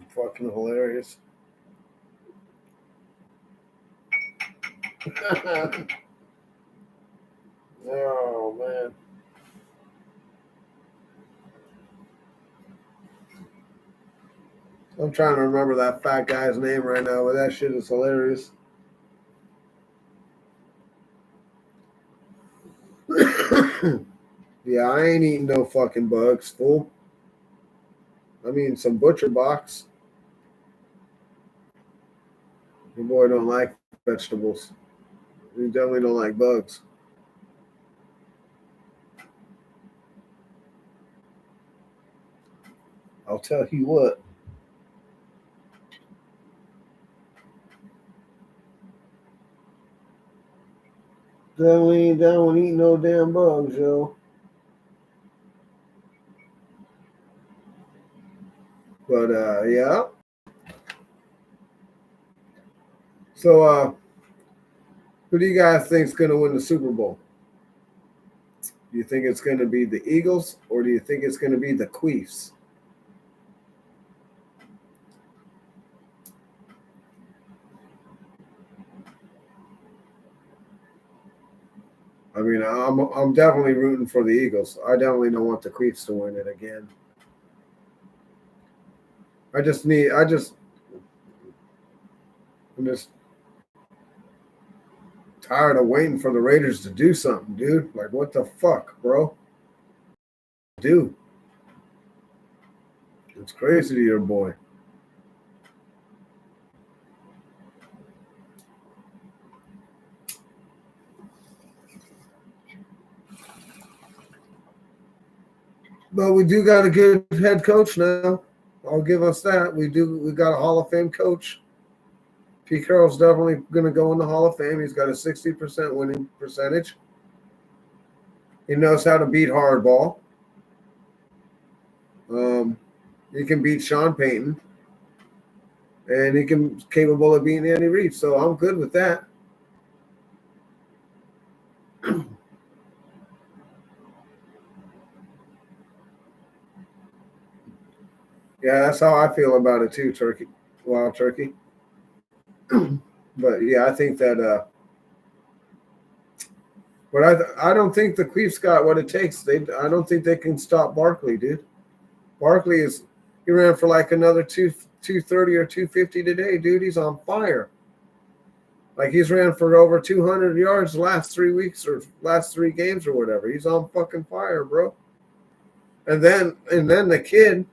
Fucking hilarious. Oh man. I'm trying to remember that fat guy's name right now, but that shit is hilarious. Yeah, I ain't eating no fucking bugs, fool. I mean, some butcher box. Your boy don't like vegetables. He definitely don't like bugs. I'll tell you what. Definitely ain't down with eating no damn bugs, yo. But yeah. So who do you guys think's gonna win the Super Bowl? Do you think it's gonna be the Eagles or do you think it's gonna be the Chiefs? I mean, I'm definitely rooting for the Eagles. I definitely don't want the Chiefs to win it again. I'm just tired of waiting for the Raiders to do something, dude. Like, what the fuck, bro? Dude, it's crazy to your boy. But we do got a good head coach now. I'll give us that. We do. We got a Hall of Fame coach. Pete Carroll's definitely going to go in the Hall of Fame. He's got a 60% winning percentage. He knows how to beat hardball. Um, he can beat Sean Payton, and he can capable of beating Andy Reid. So I'm good with that. Yeah, that's how I feel about it too, Turkey. Wild Turkey. But yeah, I think that. But I don't think the Chiefs got what it takes. I don't think they can stop Barkley, dude. Barkley he ran for like another 230 or 250 today, dude. He's on fire. Like he's ran for over 200 yards the last 3 weeks or last 3 games or whatever. He's on fucking fire, bro. And then the kid,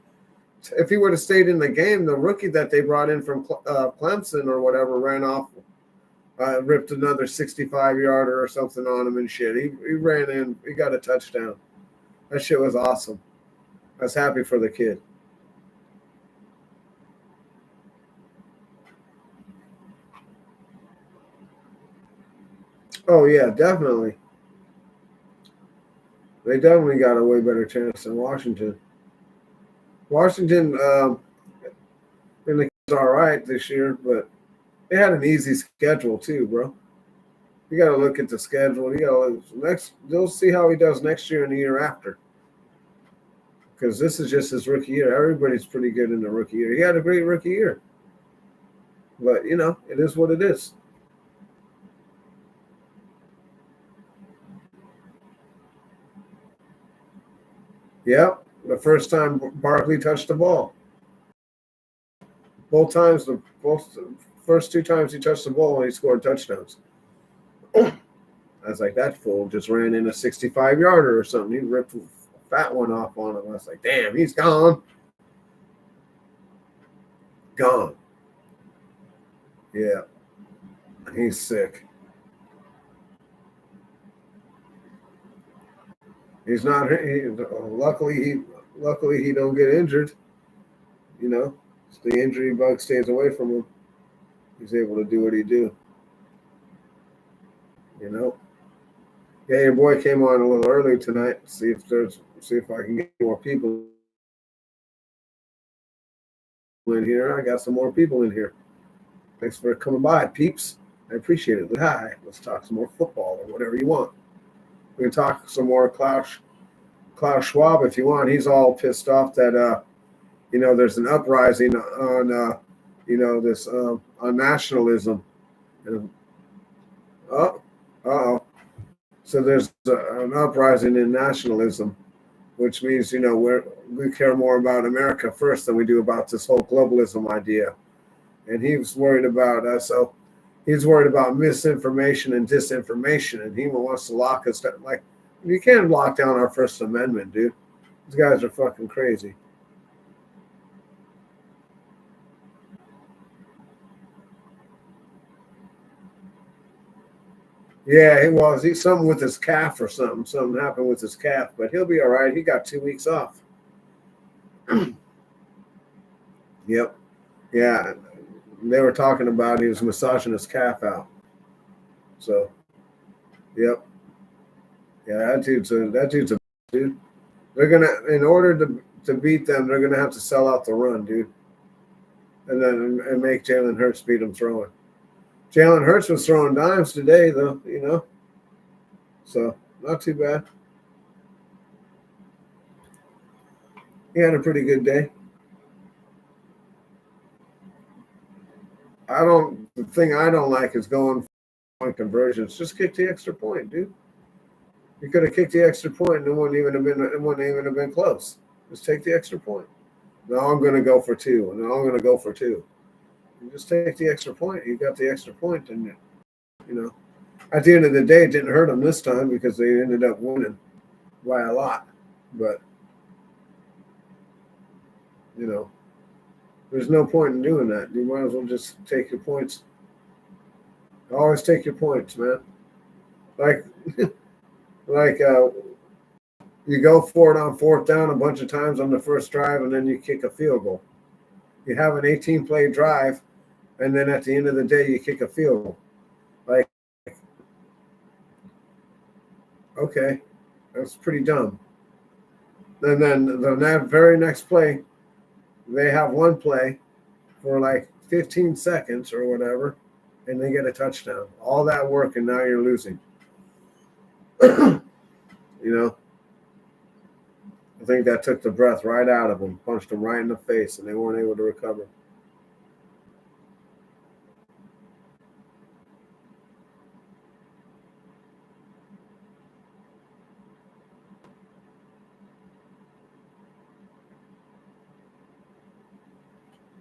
if he would have stayed in the game, the rookie that they brought in from Clemson or whatever ran off, ripped another 65-yarder or something on him and shit. He ran in, he got a touchdown. That shit was awesome. I was happy for the kid. Oh yeah, definitely. They definitely got a way better chance than Washington. Washington, and the kids all right this year, but they had an easy schedule too, bro. You got to look at the schedule. You got to look next. You'll see how he does next year and the year after, because this is just his rookie year. Everybody's pretty good in the rookie year. He had a great rookie year, but it is what it is. Yeah, the first time Barkley touched the ball. Both times, both first 2 times he touched the ball and he scored touchdowns. I was like, that fool just ran in a 65-yarder or something. He ripped a fat one off on him. I was like, damn, he's gone. Gone. Yeah, he's sick. He's not. Luckily he don't get injured. You know, the injury bug stays away from him. He's able to do what he do. You know. Yeah, your boy came on a little early tonight. See if I can get more people in here. I got some more people in here. Thanks for coming by, peeps. I appreciate it. Hi, let's talk some more football or whatever you want. We can talk some more Klaus Schwab if you want. He's all pissed off that there's an uprising on this on nationalism. And, oh. So there's an uprising in nationalism, which means we care more about America first than we do about this whole globalism idea. And he was worried about us. So he's worried about misinformation and disinformation, and he wants to lock us down. Like, You can't lock down our First Amendment, dude. These guys are fucking crazy. Yeah, he was. He's something with his calf or something. Something happened with his calf, but he'll be all right. He got 2 weeks off. Yep. Yeah. They were talking about he was massaging his calf out. So, yep. Yeah, that dude's a dude. They're gonna, in order to beat them, they're gonna have to sell out the run, dude, and then and make Jalen Hurts beat them throwing. Jalen Hurts was throwing dimes today, though, so not too bad. He had a pretty good day. The thing I don't like is going point conversions. Just kick the extra point, dude. You could have kicked the extra point and it wouldn't even have been close. Just take the extra point. No, I'm going to go for two. No, I'm going to go for two. You just take the extra point. You got the extra point, and at the end of the day, it didn't hurt them this time because they ended up winning by a lot. But there's no point in doing that. You might as well just take your points. Always take your points, man. Like, like you go for it on fourth down a bunch of times on the first drive, and then you kick a field goal. You have an 18-play drive, and then at the end of the day, you kick a field goal. Like, okay, that's pretty dumb. And then the very next play, they have one play for like 15 seconds or whatever, and they get a touchdown. All that work, and now you're losing. I think that took the breath right out of them, punched them right in the face, and they weren't able to recover.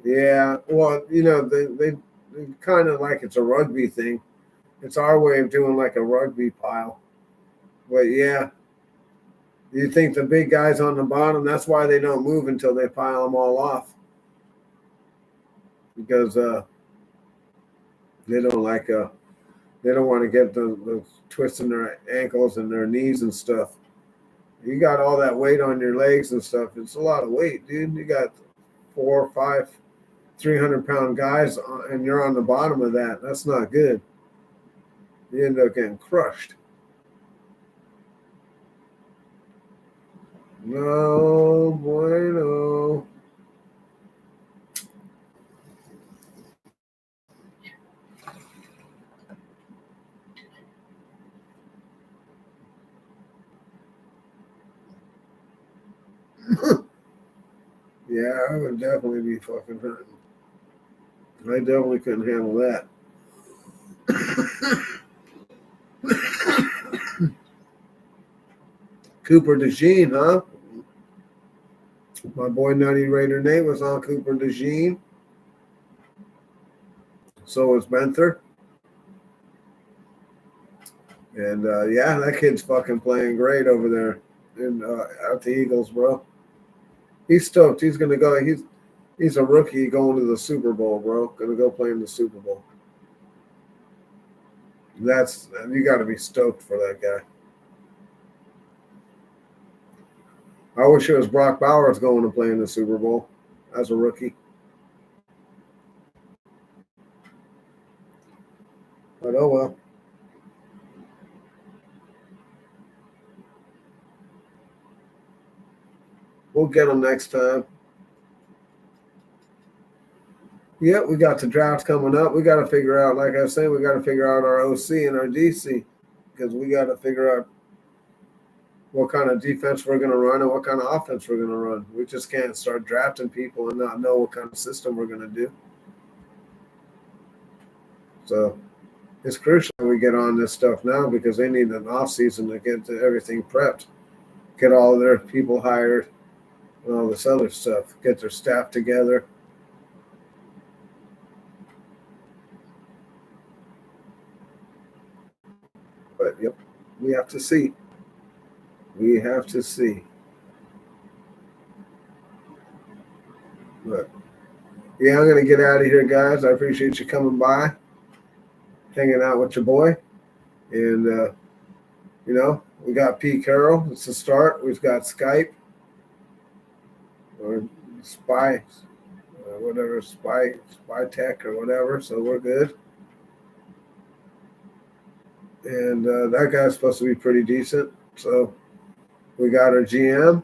Yeah, well, they kind of like it's a rugby thing. It's our way of doing like a rugby pile. But yeah, you think the big guys on the bottom, that's why they don't move until they pile them all off. Because they don't like they don't want to get the twisting their ankles and their knees and stuff. You got all that weight on your legs and stuff. It's a lot of weight, dude. You got 4 or 5 300-pound guys, and you're on the bottom of that. That's not good. You end up getting crushed. No bueno. Yeah, I would definitely be fucking hurting. I definitely couldn't handle that. Cooper DeJean, huh? My boy Nutty Raider Nate was on Cooper DeJean. So was Benther. And yeah, that kid's fucking playing great over there at the Eagles, bro. He's stoked. He's gonna go. He's a rookie going to the Super Bowl, bro. Gonna go play in the Super Bowl. You got to be stoked for that guy. I wish it was Brock Bowers going to play in the Super Bowl as a rookie. But oh well. We'll get him next time. Yeah, we got the draft coming up. We got to figure out, like I said, we got to figure out our OC and our DC because we got to figure out what kind of defense we're going to run and what kind of offense we're going to run. We just can't start drafting people and not know what kind of system we're going to do. So it's crucial we get on this stuff now because they need an off season to get everything prepped, get all their people hired, and all this other stuff, get their staff together. But yep, we have to see. We have to see. But yeah, I'm gonna get out of here, guys. I appreciate you coming by, hanging out with your boy, and we got P. Carroll. It's a start. We've got Skype or Spy, whatever Spy Tech or whatever. So we're good. And that guy's supposed to be pretty decent. So we got our GM.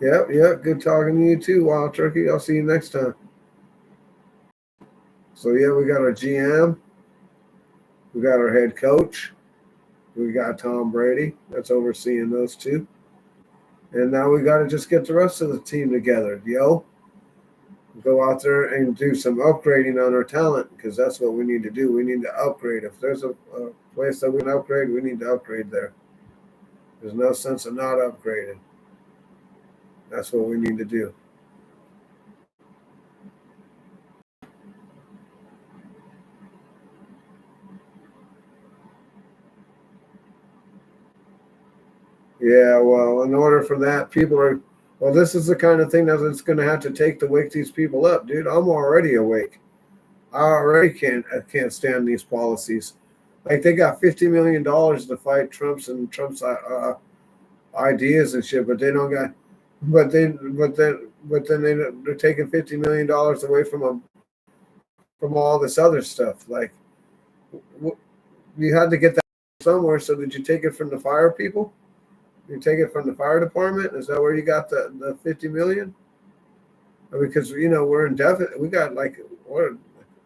Yep. Good talking to you too, Wild Turkey. I'll see you next time. So yeah, we got our GM. We got our head coach. We got Tom Brady that's overseeing those two. And now we got to just get the rest of the team together, yo. Go out there and do some upgrading on our talent because that's what we need to do. We need to upgrade. If there's a place that we can upgrade, we need to upgrade there. There's no sense of not upgrading. That's what we need to do. Yeah, well, in order for that, this is the kind of thing that's going to have to take to wake these people up, dude. I'm already awake. I already can't stand these policies. Like they got $50 million to fight Trump's ideas and shit, but they don't got, but then they're taking $50 million away from them from all this other stuff. Like you had to get that somewhere. So did you take it from the fire people? You take it from the fire department? Is that where you got the 50 million? Because we're in deficit. We got like what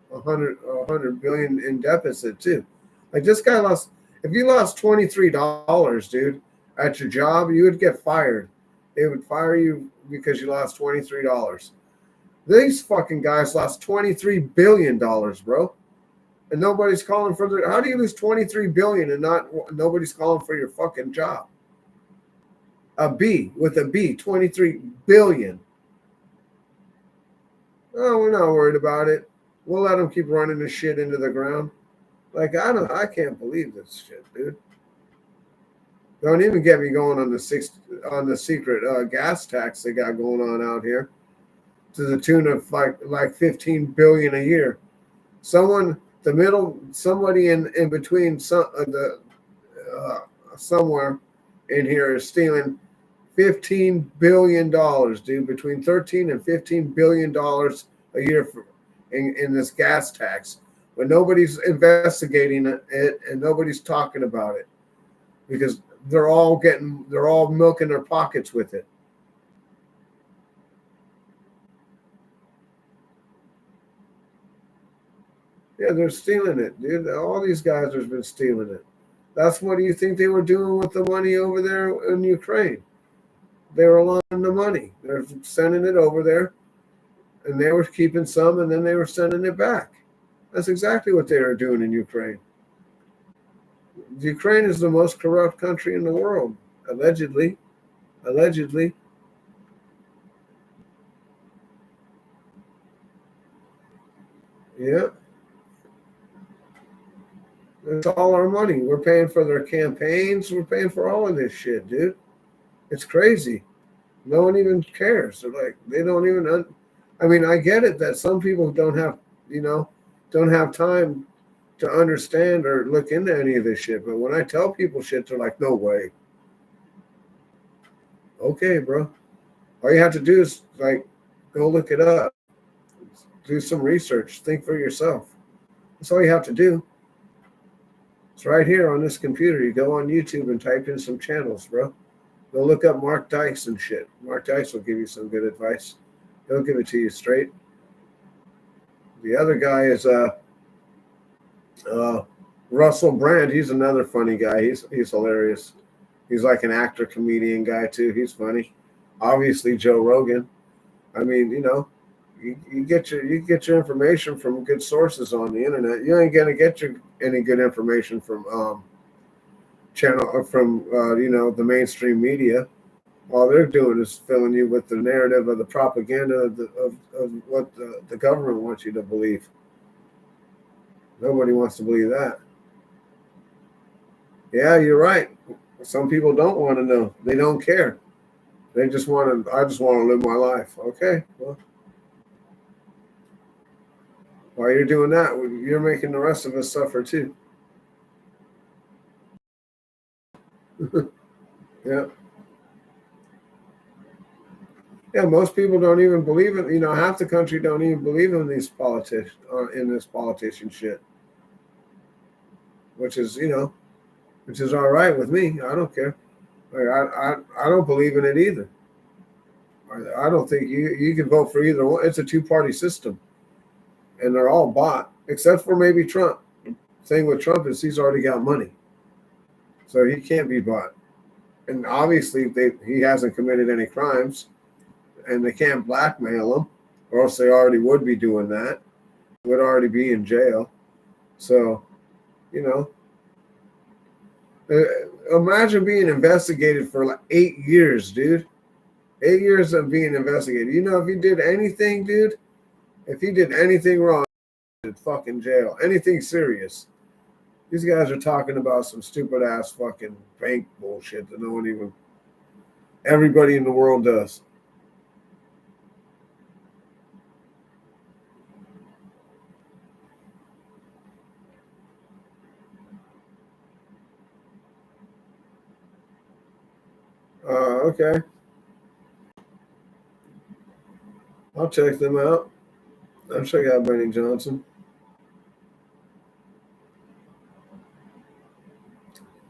100 billion in deficit too. Like this guy lost. If you lost $23, dude, at your job, you would get fired. They would fire you because you lost $23. These fucking guys lost $23 billion, bro, and nobody's calling for their. How do you lose 23 billion and nobody's calling for your fucking job? A B with a B, 23 billion. Oh, we're not worried about it. We'll let them keep running the shit into the ground. Like I can't believe this shit, dude. Don't even get me going on the secret gas tax they got going on out here, to the tune of like 15 billion a year. Somebody in between somewhere in here is stealing $15 billion, dude, between 13 and $15 billion a year in this gas tax. But nobody's investigating it and nobody's talking about it because they're all milking their pockets with it. Yeah, they're stealing it, dude. All these guys have been stealing it. That's what do you think they were doing with the money over there in Ukraine? They were loaning the money. They're sending it over there, and they were keeping some, and then they were sending it back. That's exactly what they were doing in Ukraine. Ukraine is the most corrupt country in the world, allegedly. Allegedly. Yeah. It's all our money. We're paying for their campaigns. We're paying for all of this shit, dude. It's crazy. No one even cares. They're like, they don't even. I mean, I get it that some people don't have time to understand or look into any of this shit. But when I tell people shit, they're like, no way. Okay, bro. All you have to do is go look it up, do some research, think for yourself. That's all you have to do. It's right here on this computer. You go on YouTube and type in some channels, bro. Go look up Mark Dice and shit. Mark Dice will give you some good advice. He'll give it to you straight. The other guy is Russell Brand. He's another funny guy. He's hilarious. He's like an actor, comedian guy too. He's funny. Obviously, Joe Rogan. I mean, you get your information from good sources on the internet. You ain't gonna get any good information from the mainstream media. All they're doing is filling you with the narrative of the propaganda of what the government wants you to believe. Nobody wants to believe that. Yeah, you're right. Some people don't want to know. They don't care. They just want to. I just want to live my life. Okay. Well, while you're doing that, you're making the rest of us suffer too. Yeah. Yeah. Most people don't even believe it. You know, half the country don't even believe in these politicians, in this politician shit, which is, which is all right with me. I don't care. Like, I don't believe in it either. I don't think you can vote for either one. It's a two-party system, and they're all bought, except for maybe Trump. Thing with Trump is he's already got money, so he can't be bought. And obviously, he hasn't committed any crimes, and they can't blackmail him, or else they already would be doing that. Would already be in jail. So, you know, imagine being investigated for like 8 years, dude. 8 years of being investigated. You know, if you did anything, dude, if you did anything wrong, in fucking jail, anything serious. These guys are talking about some stupid ass fucking bank bullshit that no one even, everybody in the world does. Okay. I'll check them out. I'll check out Benny Johnson,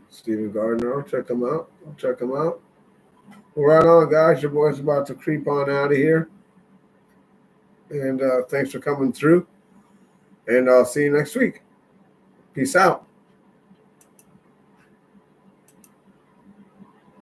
Stephen Gardner. I'll check them out. I'll check them out. Well, right on, guys. Your boy's about to creep on out of here. And thanks for coming through. And I'll see you next week. Peace out.